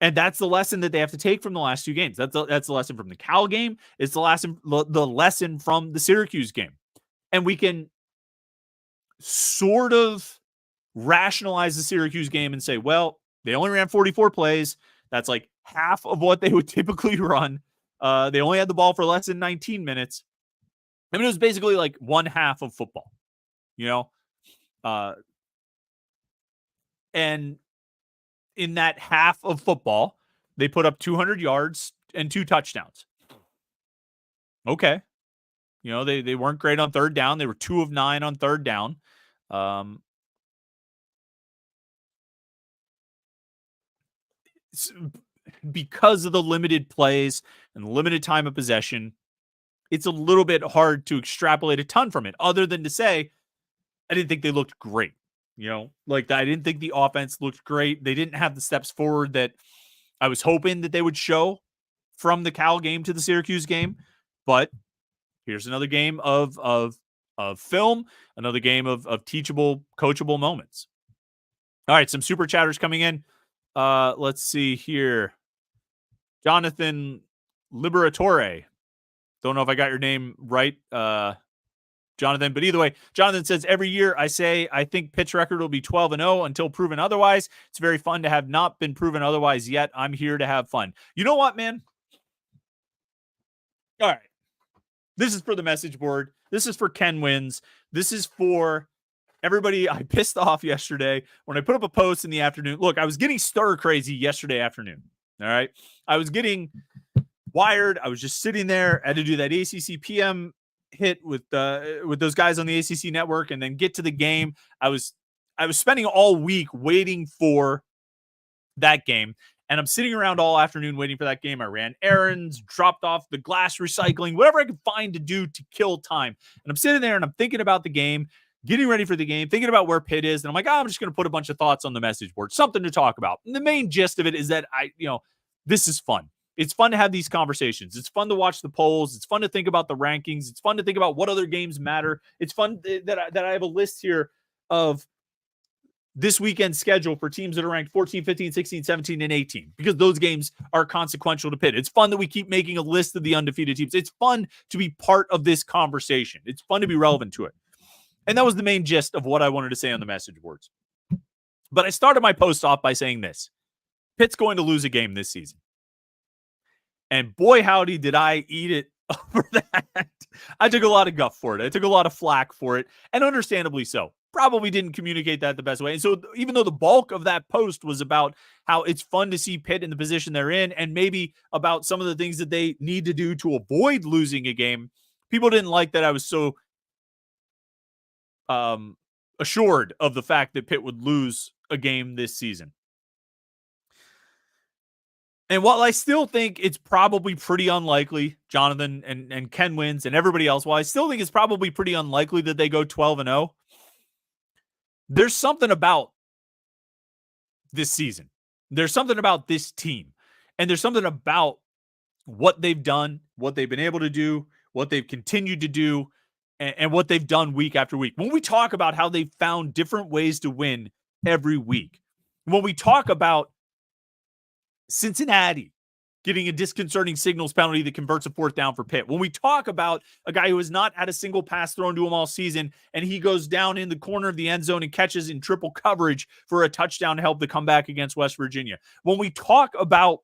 And that's the lesson that they have to take from the last 2 games. That's the lesson from the Cal game. It's the lesson from the Syracuse game. And we can sort of rationalize the Syracuse game and say, well, They only ran 44 plays. That's like half of what they would typically run. They only had the ball for less than 19 minutes. I mean, it was basically like one half of football, you know? And in that half of football, they put up 200 yards and 2 touchdowns. Okay. You know, they weren't great on third down. They were 2 of 9 on third down. Because of the limited plays and limited time of possession, it's a little bit hard to extrapolate a ton from it, other than to say, I didn't think they looked great. You know, like I didn't think the offense looked great. They didn't have the steps forward that I was hoping that they would show from the Cal game to the Syracuse game. But here's another game of film, another game of teachable, coachable moments. All right, some super chatters coming in. Let's see here. Jonathan Liberatore. Don't know if I got your name right, Jonathan, but either way, Jonathan says, every year I say I think Pitt's record will be 12-0 until proven otherwise. It's very fun to have not been proven otherwise yet. I'm here to have fun. You know what, man? All right. This is for the message board. This is for Ken Wins. This is for everybody I pissed off yesterday when I put up a post in the afternoon. Look, I was getting stir crazy yesterday afternoon. All right. I was getting wired. I was just sitting there. I had to do that ACC PM hit with those guys on the ACC network and then get to the game. I was spending all week waiting for that game. And I'm sitting around all afternoon waiting for that game. I ran errands, dropped off the glass recycling, whatever I could find to do to kill time. And I'm sitting there and I'm thinking about the game, getting ready for the game, thinking about where Pitt is. And I'm like, I'm just going to put a bunch of thoughts on the message board, something to talk about. And the main gist of it is that this is fun. It's fun to have these conversations. It's fun to watch the polls. It's fun to think about the rankings. It's fun to think about what other games matter. It's fun that I have a list here of this weekend's schedule for teams that are ranked 14, 15, 16, 17, and 18, because those games are consequential to Pitt. It's fun that we keep making a list of the undefeated teams. It's fun to be part of this conversation. It's fun to be relevant to it. And that was the main gist of what I wanted to say on the message boards. But I started my post off by saying this. Pitt's going to lose a game this season. And boy, howdy, did I eat it over that. I took a lot of guff for it. I took a lot of flack for it, and understandably so. Probably didn't communicate that the best way. And so even though the bulk of that post was about how it's fun to see Pitt in the position they're in and maybe about some of the things that they need to do to avoid losing a game, people didn't like that I was so assured of the fact that Pitt would lose a game this season. And while I still think it's probably pretty unlikely, Jonathan and Ken Wins and everybody else, while I still think it's probably pretty unlikely that they go 12-0, there's something about this season. There's something about this team. And there's something about what they've done, what they've been able to do, what they've continued to do, and what they've done week after week. When we talk about how they've found different ways to win every week, when we talk about Cincinnati getting a disconcerting signals penalty that converts a fourth down for Pitt. When we talk about a guy who has not had a single pass thrown to him all season, and he goes down in the corner of the end zone and catches in triple coverage for a touchdown to help the comeback against West Virginia. When we talk about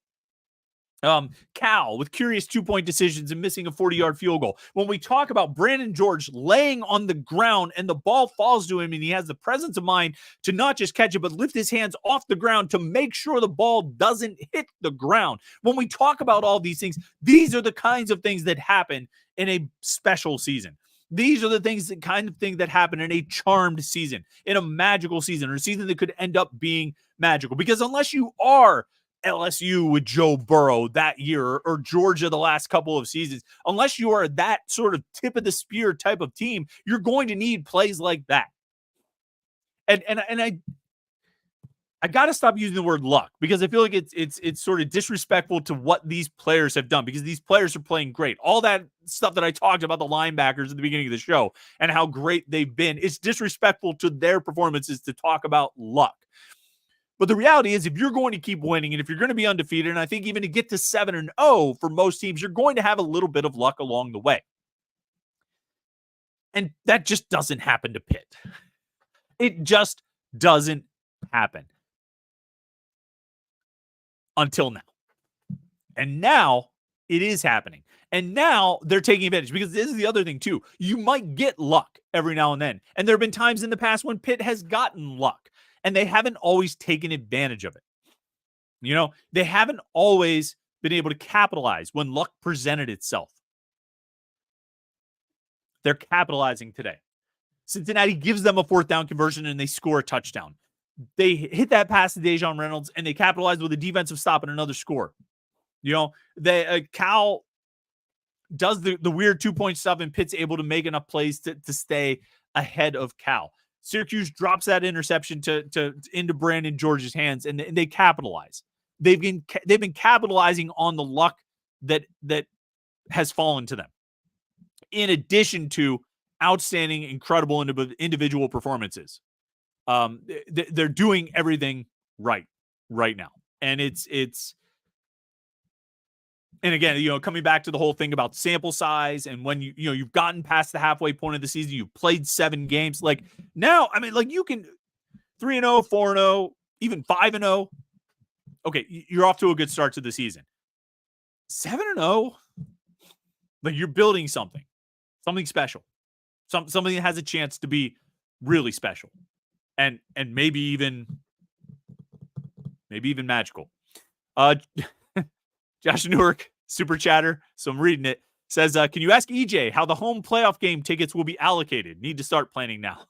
Cal with curious 2-point decisions and missing a 40-yard field goal. When we talk about Brandon George laying on the ground and the ball falls to him and he has the presence of mind to not just catch it, but lift his hands off the ground to make sure the ball doesn't hit the ground. When we talk about all these things, these are the kinds of things that happen in a special season. These are the things, the kind of thing that happen in a charmed season, in a magical season, or a season that could end up being magical. Because unless you are LSU with Joe Burrow that year, or Georgia the last couple of seasons, unless you are that sort of tip of the spear type of team, you're going to need plays like that. And I got to stop using the word luck, because I feel like it's sort of disrespectful to what these players have done, because these players are playing great. All that stuff that I talked about the linebackers at the beginning of the show and how great they've been, it's disrespectful to their performances to talk about luck. But the reality is, if you're going to keep winning and if you're going to be undefeated, and I think even to get to 7-0 for most teams, you're going to have a little bit of luck along the way. And that just doesn't happen to Pitt. It just doesn't happen. until now. And now it is happening. And now they're taking advantage, because this is the other thing too. You might get luck every now and then. And there have been times in the past when Pitt has gotten luck and they haven't always taken advantage of it. They haven't always been able to capitalize when luck presented itself. They're capitalizing today. Cincinnati gives them a 4th down conversion and they score a touchdown. They hit that pass to Dejon Reynolds and they capitalize with a defensive stop and another score. Cal does the weird 2-point stuff and Pitt's able to make enough plays to stay ahead of Cal. Syracuse drops that interception into Brandon George's hands and they capitalize. They've been capitalizing on the luck that has fallen to them, in addition to outstanding, incredible individual performances. They're doing everything right now, and and again, coming back to the whole thing about sample size, and when you've gotten past the halfway point of the season, you've played 7 games. Like now, you can 3-0, 4-0, even 5-0. Okay, you're off to a good start to the season. 7-0, like you're building something special, something that has a chance to be really special, and maybe even magical. Josh Newark, super chatter, so I'm reading it, says, can you ask EJ how the home playoff game tickets will be allocated? Need to start planning now.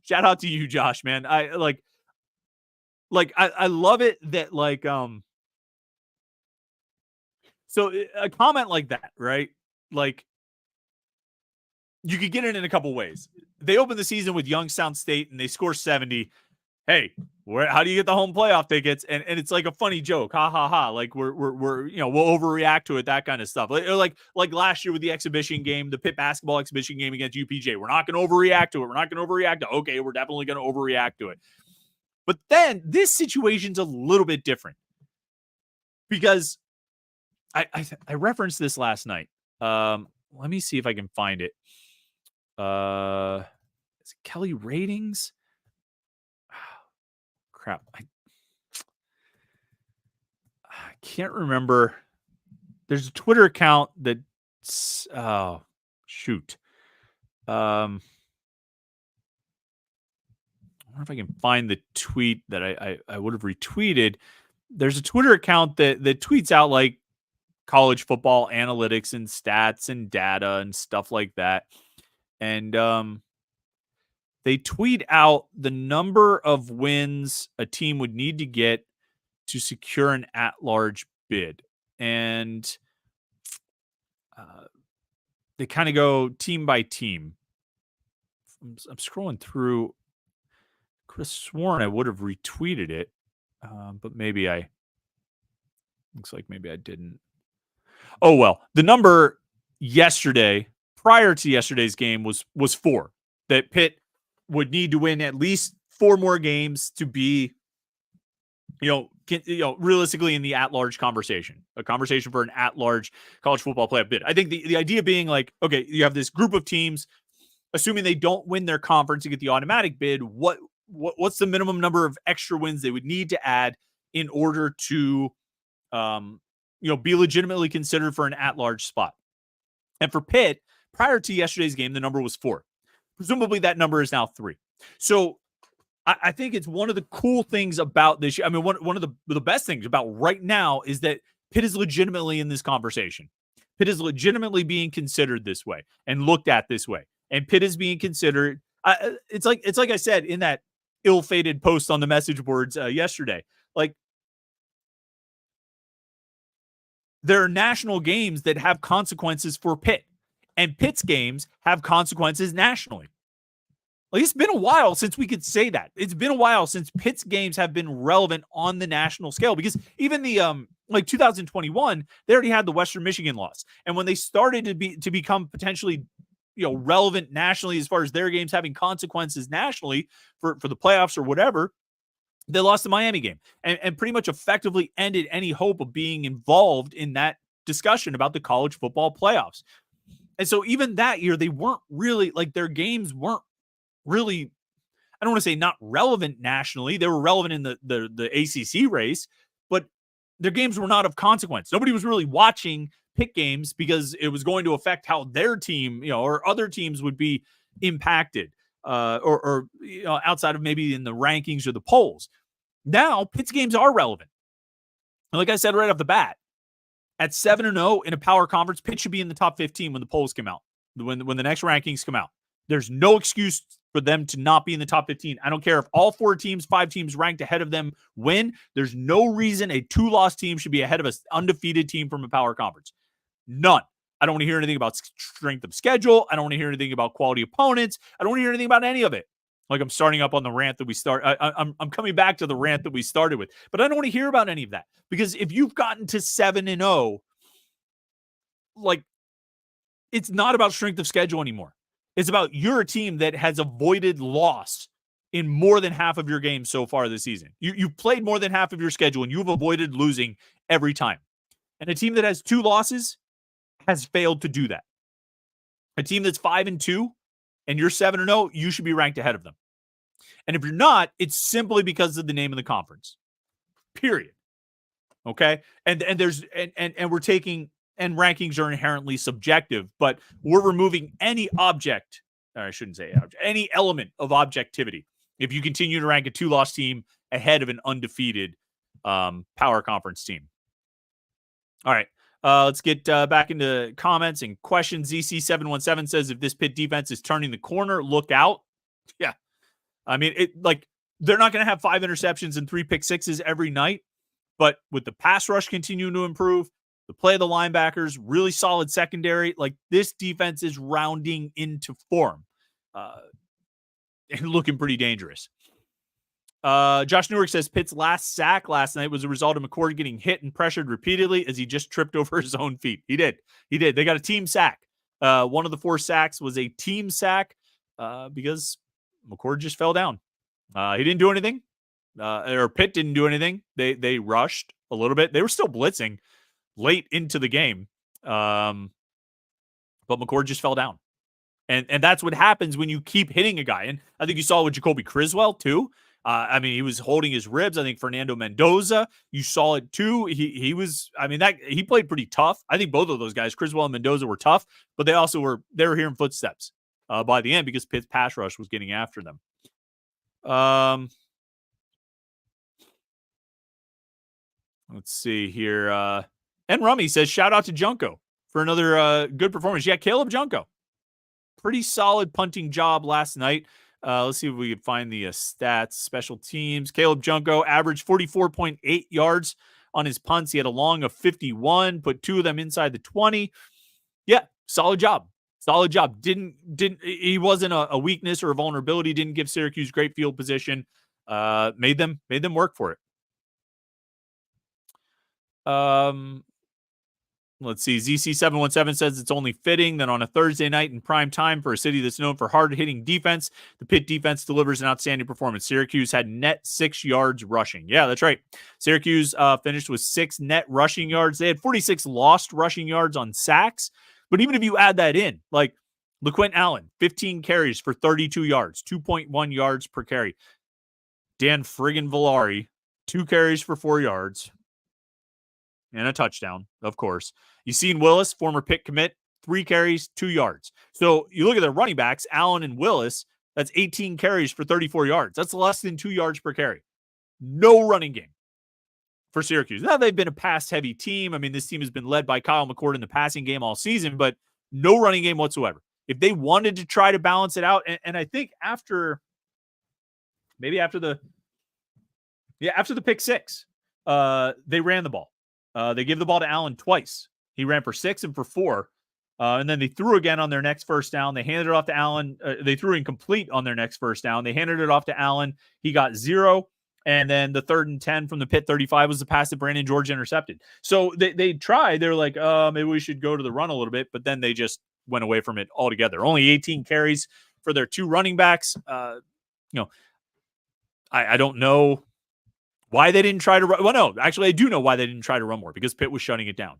Shout out to you, Josh, man. I love it that so a comment like that, right? Like, you could get it in a couple ways. They open the season with Youngstown State and they score 70. Hey, how do you get the home playoff tickets? And it's like a funny joke. Ha ha ha. Like we'll overreact to it, that kind of stuff. Like last year with the exhibition game, the Pitt basketball exhibition game against UPJ. We're not going to overreact to it. Okay, we're definitely going to overreact to it. But then this situation's a little bit different, because I referenced this last night. Let me see if I can find it. Is it Kelly Ratings? Crap. I can't remember. There's a Twitter account that's shoot. I wonder if I can find the tweet that I would have retweeted. There's a Twitter account that tweets out like college football analytics and stats and data and stuff like that. And they tweet out the number of wins a team would need to get to secure an at-large bid. And they kind of go team by team. I'm scrolling through. Could have sworn I would have retweeted it, but looks like maybe I didn't. Oh, well, the number yesterday, prior to yesterday's game, was 4. That Pitt would need to win at least 4 more games to be, realistically in the at-large conversation, a conversation for an at-large college football playoff bid. I think the idea being like, okay, you have this group of teams, assuming they don't win their conference to get the automatic bid, what's the minimum number of extra wins they would need to add in order to, be legitimately considered for an at-large spot? And for Pitt, prior to yesterday's game, the number was 4. Presumably that number is now 3. So I think it's one of the cool things about this. I mean, one of the best things about right now is that Pitt is legitimately in this conversation. Pitt is legitimately being considered this way and looked at this way. And Pitt is being considered. It's like I said in that ill-fated post on the message boards yesterday. Like, there are national games that have consequences for Pitt, and Pitt's games have consequences nationally. Like, it's been a while since we could say that. It's been a while since Pitt's games have been relevant on the national scale, because even the 2021, they already had the Western Michigan loss, and when they started to become potentially relevant nationally as far as their games having consequences nationally for the playoffs or whatever, they lost the Miami game and pretty much effectively ended any hope of being involved in that discussion about the college football playoffs. And so even that year, they weren't really, like, their games weren't really, I don't want to say not relevant nationally. They were relevant in the ACC race, but their games were not of consequence. Nobody was really watching Pitt games because it was going to affect how their team, or other teams would be impacted, or outside of maybe in the rankings or the polls. Now, Pitt's games are relevant. And like I said right off the bat, at 7-0 in a power conference, Pitt should be in the top 15 when the polls come out, when the next rankings come out. There's no excuse for them to not be in the top 15. I don't care if all 5 teams ranked ahead of them win. There's no reason a 2-loss team should be ahead of an undefeated team from a power conference. None. I don't want to hear anything about strength of schedule. I don't want to hear anything about quality opponents. I don't want to hear anything about any of it. Like, I'm starting up on the rant that we start. I'm coming back to the rant that we started with, but I don't want to hear about any of that, because if you've gotten to 7-0, like, it's not about strength of schedule anymore. It's about you're a team that has avoided loss in more than half of your games so far this season. You've played more than half of your schedule and you've avoided losing every time. And a team that has 2 losses has failed to do that. A team that's 5-2 and you're 7-0, you should be ranked ahead of them. And if you're not, it's simply because of the name of the conference. Period. Okay? And we're taking, and rankings are inherently subjective, but we're removing any object, or I shouldn't say object, any element of objectivity if you continue to rank a 2-loss team ahead of an undefeated power conference team. All right. Let's get back into comments and questions. ZC717 says, if this Pitt defense is turning the corner, look out. Yeah. I mean, they're not going to have 5 interceptions and 3 pick sixes every night, but with the pass rush continuing to improve, the play of the linebackers, really solid secondary, like, this defense is rounding into form and looking pretty dangerous. Josh Newark says Pitt's last sack last night was a result of McCord getting hit and pressured repeatedly as he just tripped over his own feet. He did. They got a team sack. One of the 4 sacks was a team sack because McCord just fell down. He didn't do anything, or Pitt didn't do anything. They rushed a little bit. They were still blitzing late into the game, but McCord just fell down. And that's what happens when you keep hitting a guy. And I think you saw with Jacoby Criswell too. I mean, he was holding his ribs. I think Fernando Mendoza, you saw it too. He played pretty tough. I think both of those guys, Criswell and Mendoza, were tough, but they were hearing footsteps by the end because Pitt's pass rush was getting after them. Let's see here. And Rummy says, shout out to Junko for another good performance. Yeah, Caleb Junko. Pretty solid punting job last night. Let's see if we can find the stats. Special teams. Caleb Junko averaged 44.8 yards on his punts. He had a long of 51, put 2 of them inside the 20. Yeah, solid job. Solid job. He wasn't a weakness or a vulnerability. Didn't give Syracuse great field position. Made them work for it. Let's see. ZC717 says it's only fitting that on a Thursday night in prime time for a city that's known for hard-hitting defense, the Pitt defense delivers an outstanding performance. Syracuse had net 6 yards rushing. Yeah, that's right. Syracuse finished with 6 net rushing yards. They had 46 lost rushing yards on sacks. But even if you add that in, like LaQuint Allen, 15 carries for 32 yards, 2.1 yards per carry. Dan friggin' Villari, 2 carries for 4 yards. And a touchdown, of course. Yassine Willis, former Pitt commit, 3 carries, 2 yards. So you look at their running backs, Allen and Willis, that's 18 carries for 34 yards. That's less than 2 yards per carry. No running game for Syracuse. Now, they've been a pass-heavy team. I mean, this team has been led by Kyle McCord in the passing game all season, but no running game whatsoever. If they wanted to try to balance it out, and I think after the pick 6, they ran the ball. They gave the ball to Allen twice. He ran for 6 and for 4. And then they threw again on their next first down. They handed it off to Allen. They threw incomplete on their next first down. They handed it off to Allen. He got 0. And then the 3rd and 10 from the Pitt 35 was the pass that Brandon George intercepted. So they tried. They're like, maybe we should go to the run a little bit. But then they just went away from it altogether. Only 18 carries for their 2 running backs. I don't know why they didn't try to run. Well, no, actually, I do know why they didn't try to run more, because Pitt was shutting it down.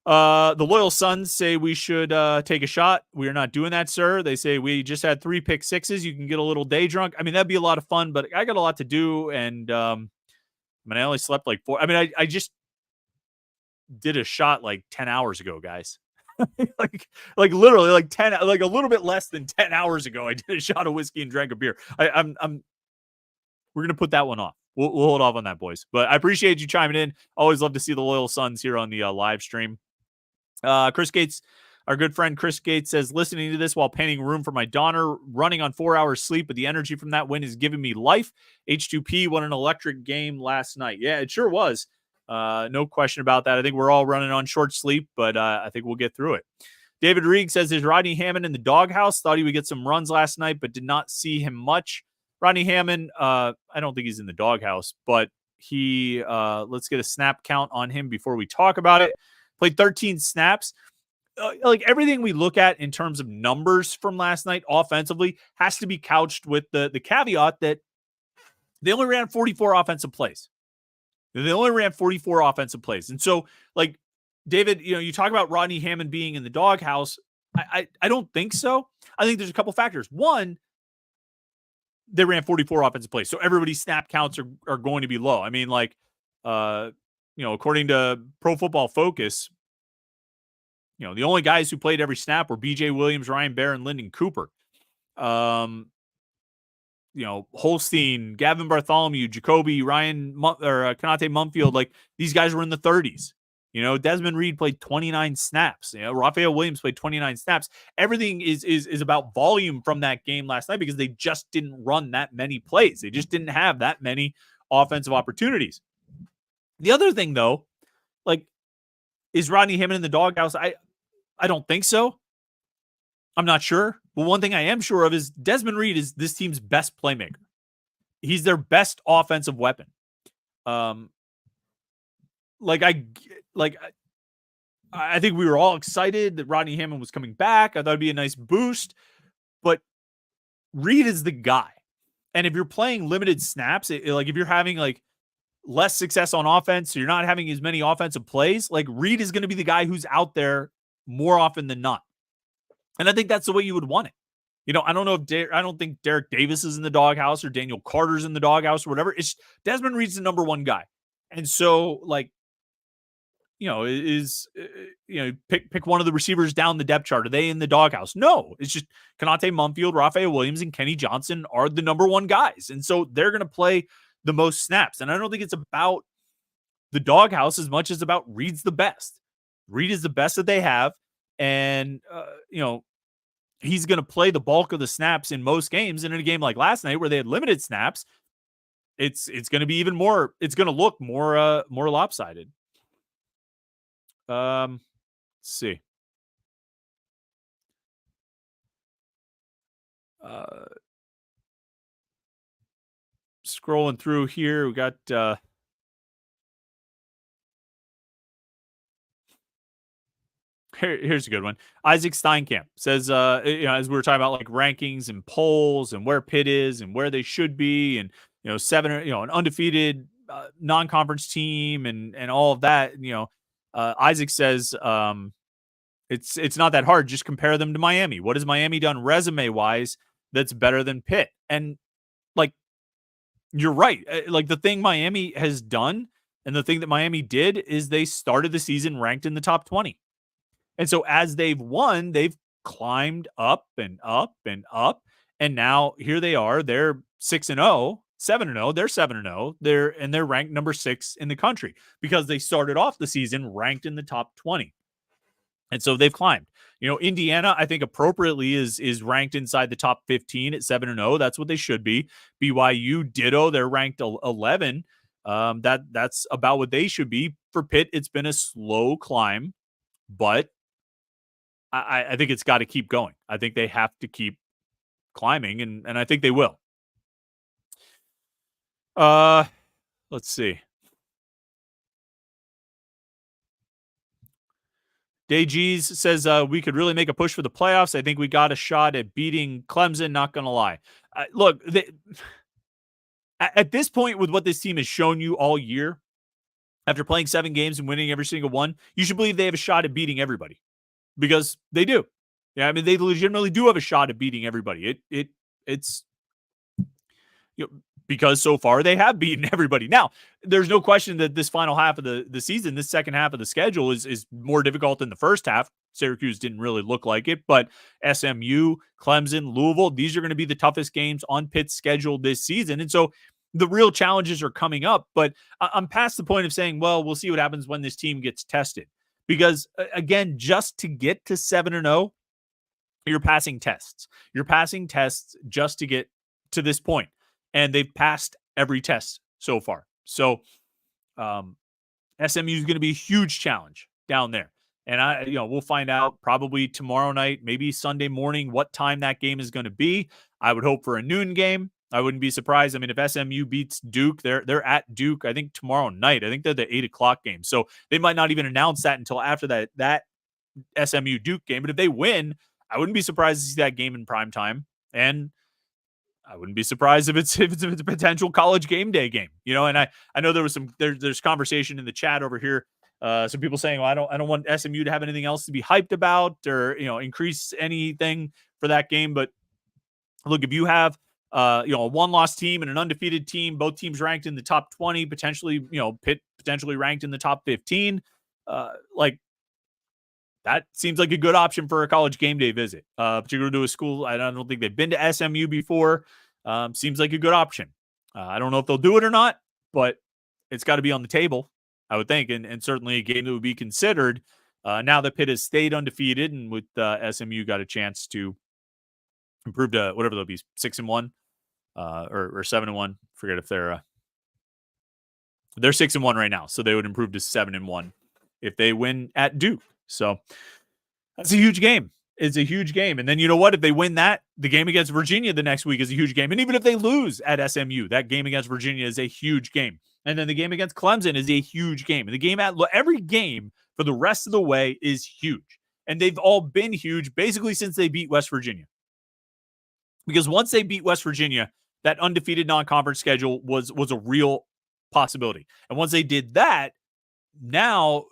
The Loyal Sons say we should take a shot. We are not doing that, sir. They say we just had 3 pick sixes. You can get a little day drunk. I mean, that'd be a lot of fun, but I got a lot to do. And I mean, I only slept like 4. I mean, I just did a shot like 10 hours ago, guys. like literally like 10, like a little bit less than 10 hours ago, I did a shot of whiskey and drank a beer. We're going to put that one off. We'll hold off on that, boys. But I appreciate you chiming in. Always love to see the loyal sons here on the live stream. Chris Gates, our good friend Chris Gates says, listening to this while painting room for my daughter, running on 4 hours sleep, but the energy from that win is giving me life. H2P won an electric game last night. Yeah, it sure was. No question about that. I think we're all running on short sleep, but I think we'll get through it. David Reed says, is Rodney Hammond in the doghouse? Thought he would get some runs last night, but did not see him much. Rodney Hammond, I don't think he's in the doghouse, but he, let's get a snap count on him before we talk about it. Played 13 snaps. Like everything we look at in terms of numbers from last night offensively has to be couched with the caveat that they only ran 44 offensive plays. They only ran 44 offensive plays. And so, like, David, you talk about Rodney Hammond being in the doghouse. I don't think so. I think there's a couple factors. One, they ran 44 offensive plays. So everybody's snap counts are going to be low. I mean, like, according to Pro Football Focus, the only guys who played every snap were B.J. Williams, Ryan Baer, and Lyndon Cooper. Holstein, Gavin Bartholomew, Jacoby, Ryan, or Kanate Mumfield, like these guys were in the 30s. Desmond Reed played 29 snaps. Raphael Williams played 29 snaps. Everything is about volume from that game last night because they just didn't run that many plays. They just didn't have that many offensive opportunities. The other thing, though, like, is Rodney Hammond in the doghouse? I don't think so. I'm not sure. But one thing I am sure of is Desmond Reed is this team's best playmaker. He's their best offensive weapon. I think we were all excited that Rodney Hammond was coming back. I thought it'd be a nice boost. But Reed is the guy. And if you're playing limited snaps, if you're having like less success on offense, so you're not having as many offensive plays, like Reed is going to be the guy who's out there more often than not. And I think that's the way you would want it. I don't know if I don't think Derek Davis is in the doghouse or Daniel Carter's in the doghouse or whatever. It's Desmond Reed's the number one guy. And so pick one of the receivers down the depth chart. Are they in the doghouse? No, it's just Kanate Mumfield, Raphael Williams, and Kenny Johnson are the number one guys. And so they're going to play the most snaps. And I don't think it's about the doghouse as much as about Reed's the best. Reed is the best that they have. And, he's going to play the bulk of the snaps in most games. And in a game like last night where they had limited snaps, it's going to be even more, it's going to look more lopsided. Let's see. Scrolling through here, we got, here's a good one. Isaac Steinkamp says, as we were talking about like rankings and polls and where Pitt is and where they should be, and an undefeated non-conference team and all of that. Isaac says, it's not that hard. Just compare them to Miami. What has Miami done resume wise that's better than Pitt? And like, you're right. Like the thing Miami has done and the thing that Miami did is they started the season ranked in the top 20. And so as they've won, they've climbed up and up and up. And now here they are. They're 6-0, 7-0. They're 7-0. They're ranked number 6 in the country because they started off the season ranked in the top 20. And so they've climbed. Indiana, I think appropriately is ranked inside the top 15 at 7-0. That's what they should be. BYU, ditto. They're ranked 11. That's about what they should be. For Pitt, it's been a slow climb, but I think it's got to keep going. I think they have to keep climbing, and I think they will. Let's see. Day says we could really make a push for the playoffs. I think we got a shot at beating Clemson, not going to lie. Look, at this point with what this team has shown you all year, after playing 7 games and winning every single one, you should believe they have a shot at beating everybody. Because they do. Yeah, I mean, they legitimately do have a shot at beating everybody. It's because so far they have beaten everybody. Now, there's no question that this final half of the season, this second half of the schedule is more difficult than the first half. Syracuse didn't really look like it, but SMU, Clemson, Louisville, these are going to be the toughest games on Pitt's schedule this season. And so the real challenges are coming up, but I'm past the point of saying, well, we'll see what happens when this team gets tested. Because again, just to get to 7-0, you're passing tests. You're passing tests just to get to this point. And they've passed every test so far. So SMU is going to be a huge challenge down there. And we'll find out probably tomorrow night, maybe Sunday morning, what time that game is going to be. I would hope for a noon game. I wouldn't be surprised. I mean, if SMU beats Duke, they're at Duke, I think tomorrow night. I think they're the 8:00 game. So they might not even announce that until after that SMU Duke game. But if they win, I wouldn't be surprised to see that game in prime time. And I wouldn't be surprised if it's a potential college game day game. And I know there was there's conversation in the chat over here. Some people saying, well, I don't want SMU to have anything else to be hyped about or, increase anything for that game. But look, if you have, a one-loss team and an undefeated team, both teams ranked in the top 20, potentially, Pitt potentially ranked in the top 15, that seems like a good option for a college game day visit, particularly to a school. I don't think they've been to SMU before. Seems like a good option. I don't know if they'll do it or not, but it's got to be on the table, I would think, and certainly a game that would be considered now that Pitt has stayed undefeated and with SMU got a chance to improve to whatever they'll be, 6-1 or 7-1. Forget if they're 6-1 right now, so they would improve to 7-1 if they win at Duke. So that's a huge game. It's a huge game. And then you know what? If they win that, the game against Virginia the next week is a huge game. And even if they lose at SMU, that game against Virginia is a huge game. And then the game against Clemson is a huge game. And the game every game for the rest of the way is huge. And they've all been huge basically since they beat West Virginia. Because once they beat West Virginia, that undefeated non-conference schedule was a real possibility. And once they did that, now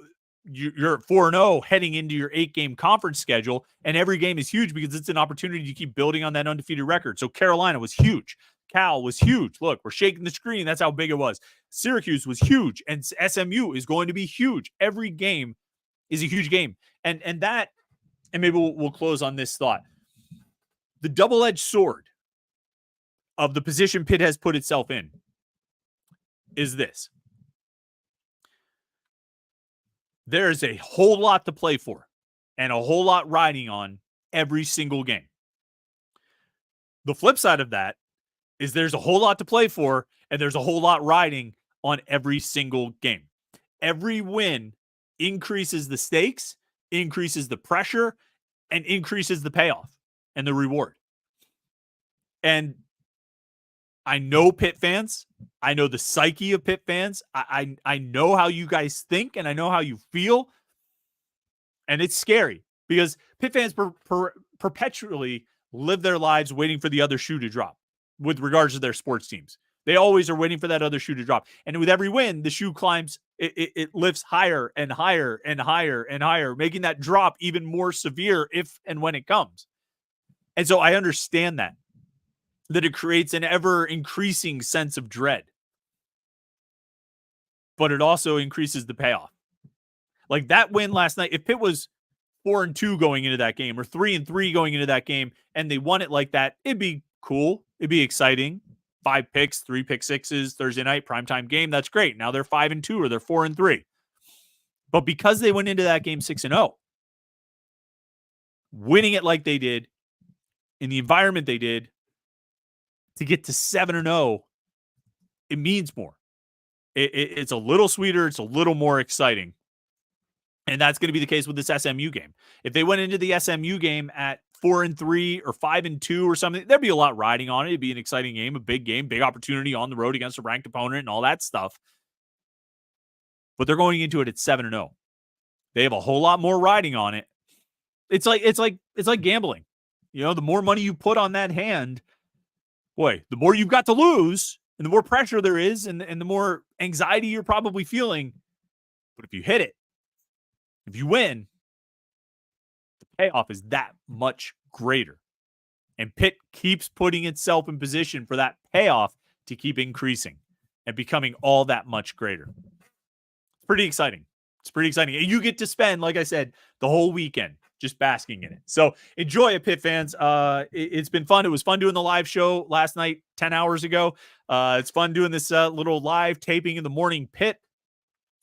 you're at 4-0 heading into your 8-game conference schedule, and every game is huge because it's an opportunity to keep building on that undefeated record. So Carolina was huge. Cal was huge. Look, we're shaking the screen. That's how big it was. Syracuse was huge, and SMU is going to be huge. Every game is a huge game. And maybe we'll close on this thought. The double-edged sword of the position Pitt has put itself in is this. There's a whole lot to play for and a whole lot riding on every single game. The flip side of that is there's a whole lot to play for and there's a whole lot riding on every single game. Every win increases the stakes, increases the pressure, and increases the payoff and the reward. And I know Pitt fans. I know the psyche of Pitt fans. I know how you guys think, and I know how you feel. And it's scary because Pitt fans perpetually live their lives waiting for the other shoe to drop with regards to their sports teams. They always are waiting for that other shoe to drop. And with every win, the shoe climbs, it lifts higher and higher and higher and higher, making that drop even more severe if and when it comes. And so I understand that it creates an ever-increasing sense of dread. But it also increases the payoff. Like that win last night, if Pitt was 4-2 going into that game or 3-3 going into that game and they won it like that, it'd be cool. It'd be exciting. 5 picks, 3 pick sixes, Thursday night, primetime game. That's great. Now they're 5-2 or they're 4-3. But because they went into that game 6-0, winning it like they did, in the environment they did, to get to 7-0, it means more. It's a little sweeter. It's a little more exciting. And that's going to be the case with this SMU game. If they went into the SMU game at 4-3 or 5-2 or something, there'd be a lot riding on it. It'd be an exciting game, a big opportunity on the road against a ranked opponent and all that stuff. But they're going into it at 7-0. They have a whole lot more riding on it. It's like gambling. The more money you put on that hand, boy, the more you've got to lose and the more pressure there is and the more anxiety you're probably feeling. But if you hit it, if you win, the payoff is that much greater. And Pitt keeps putting itself in position for that payoff to keep increasing and becoming all that much greater. It's pretty exciting. It's pretty exciting. And you get to spend, like I said, the whole weekend just basking in it. So enjoy it, Pitt fans. It's been fun. It was fun doing the live show last night, 10 hours ago. It's fun doing this little live taping in the Morning Pitt.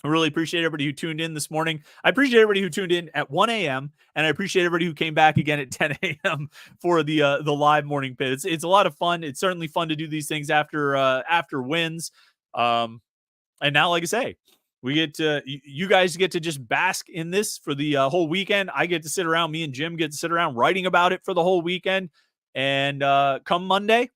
I really appreciate everybody who tuned in this morning. I appreciate everybody who tuned in at 1 a.m. and I appreciate everybody who came back again at 10 a.m. for the live Morning Pitt. It's a lot of fun. It's certainly fun to do these things after wins. And now, like I say, we get to, you guys get to just bask in this for the whole weekend. I get to sit around, me and Jim get to sit around writing about it for the whole weekend. And come Monday,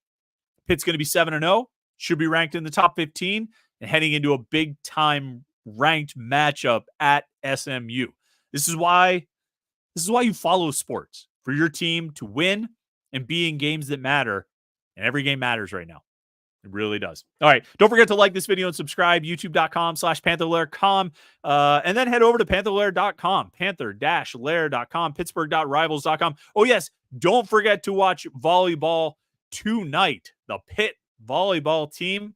Pitt's going to be 7-0, should be ranked in the top 15 and heading into a big time ranked matchup at SMU. This is why you follow sports, for your team to win and be in games that matter. And every game matters right now. It really does. All right. Don't forget to like this video and subscribe. YouTube.com/Panther-Lair.com. And then head over to Panther-Lair.com. Panther-Lair.com. Pittsburgh.rivals.com. Oh, yes. Don't forget to watch volleyball tonight. The Pitt volleyball team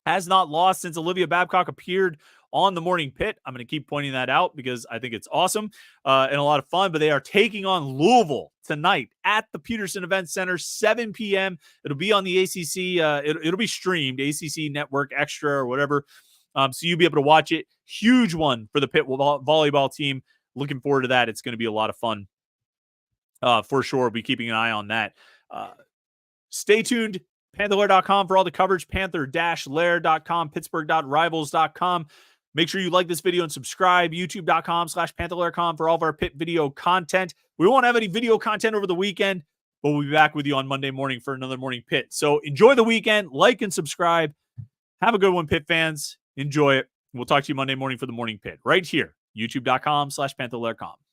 has not lost since Olivia Babcock appeared on the Morning Pitt. I'm going to keep pointing that out because I think it's awesome and a lot of fun. But they are taking on Louisville tonight at the Peterson Event Center, 7 p.m. It'll be on the ACC. It'll be streamed, ACC Network Extra or whatever. So you'll be able to watch it. Huge one for the Pitt volleyball team. Looking forward to that. It's going to be a lot of fun for sure. We'll be keeping an eye on that. Stay tuned. Panther-Lair.com for all the coverage. Panther-Lair.com. Pittsburgh.rivals.com. Make sure you like this video and subscribe. YouTube.com/Panther-Lair.com for all of our Pitt video content. We won't have any video content over the weekend, but we'll be back with you on Monday morning for another Morning Pitt. So enjoy the weekend. Like and subscribe. Have a good one, Pitt fans. Enjoy it. We'll talk to you Monday morning for the Morning Pitt right here. YouTube.com/Panther-Lair.com.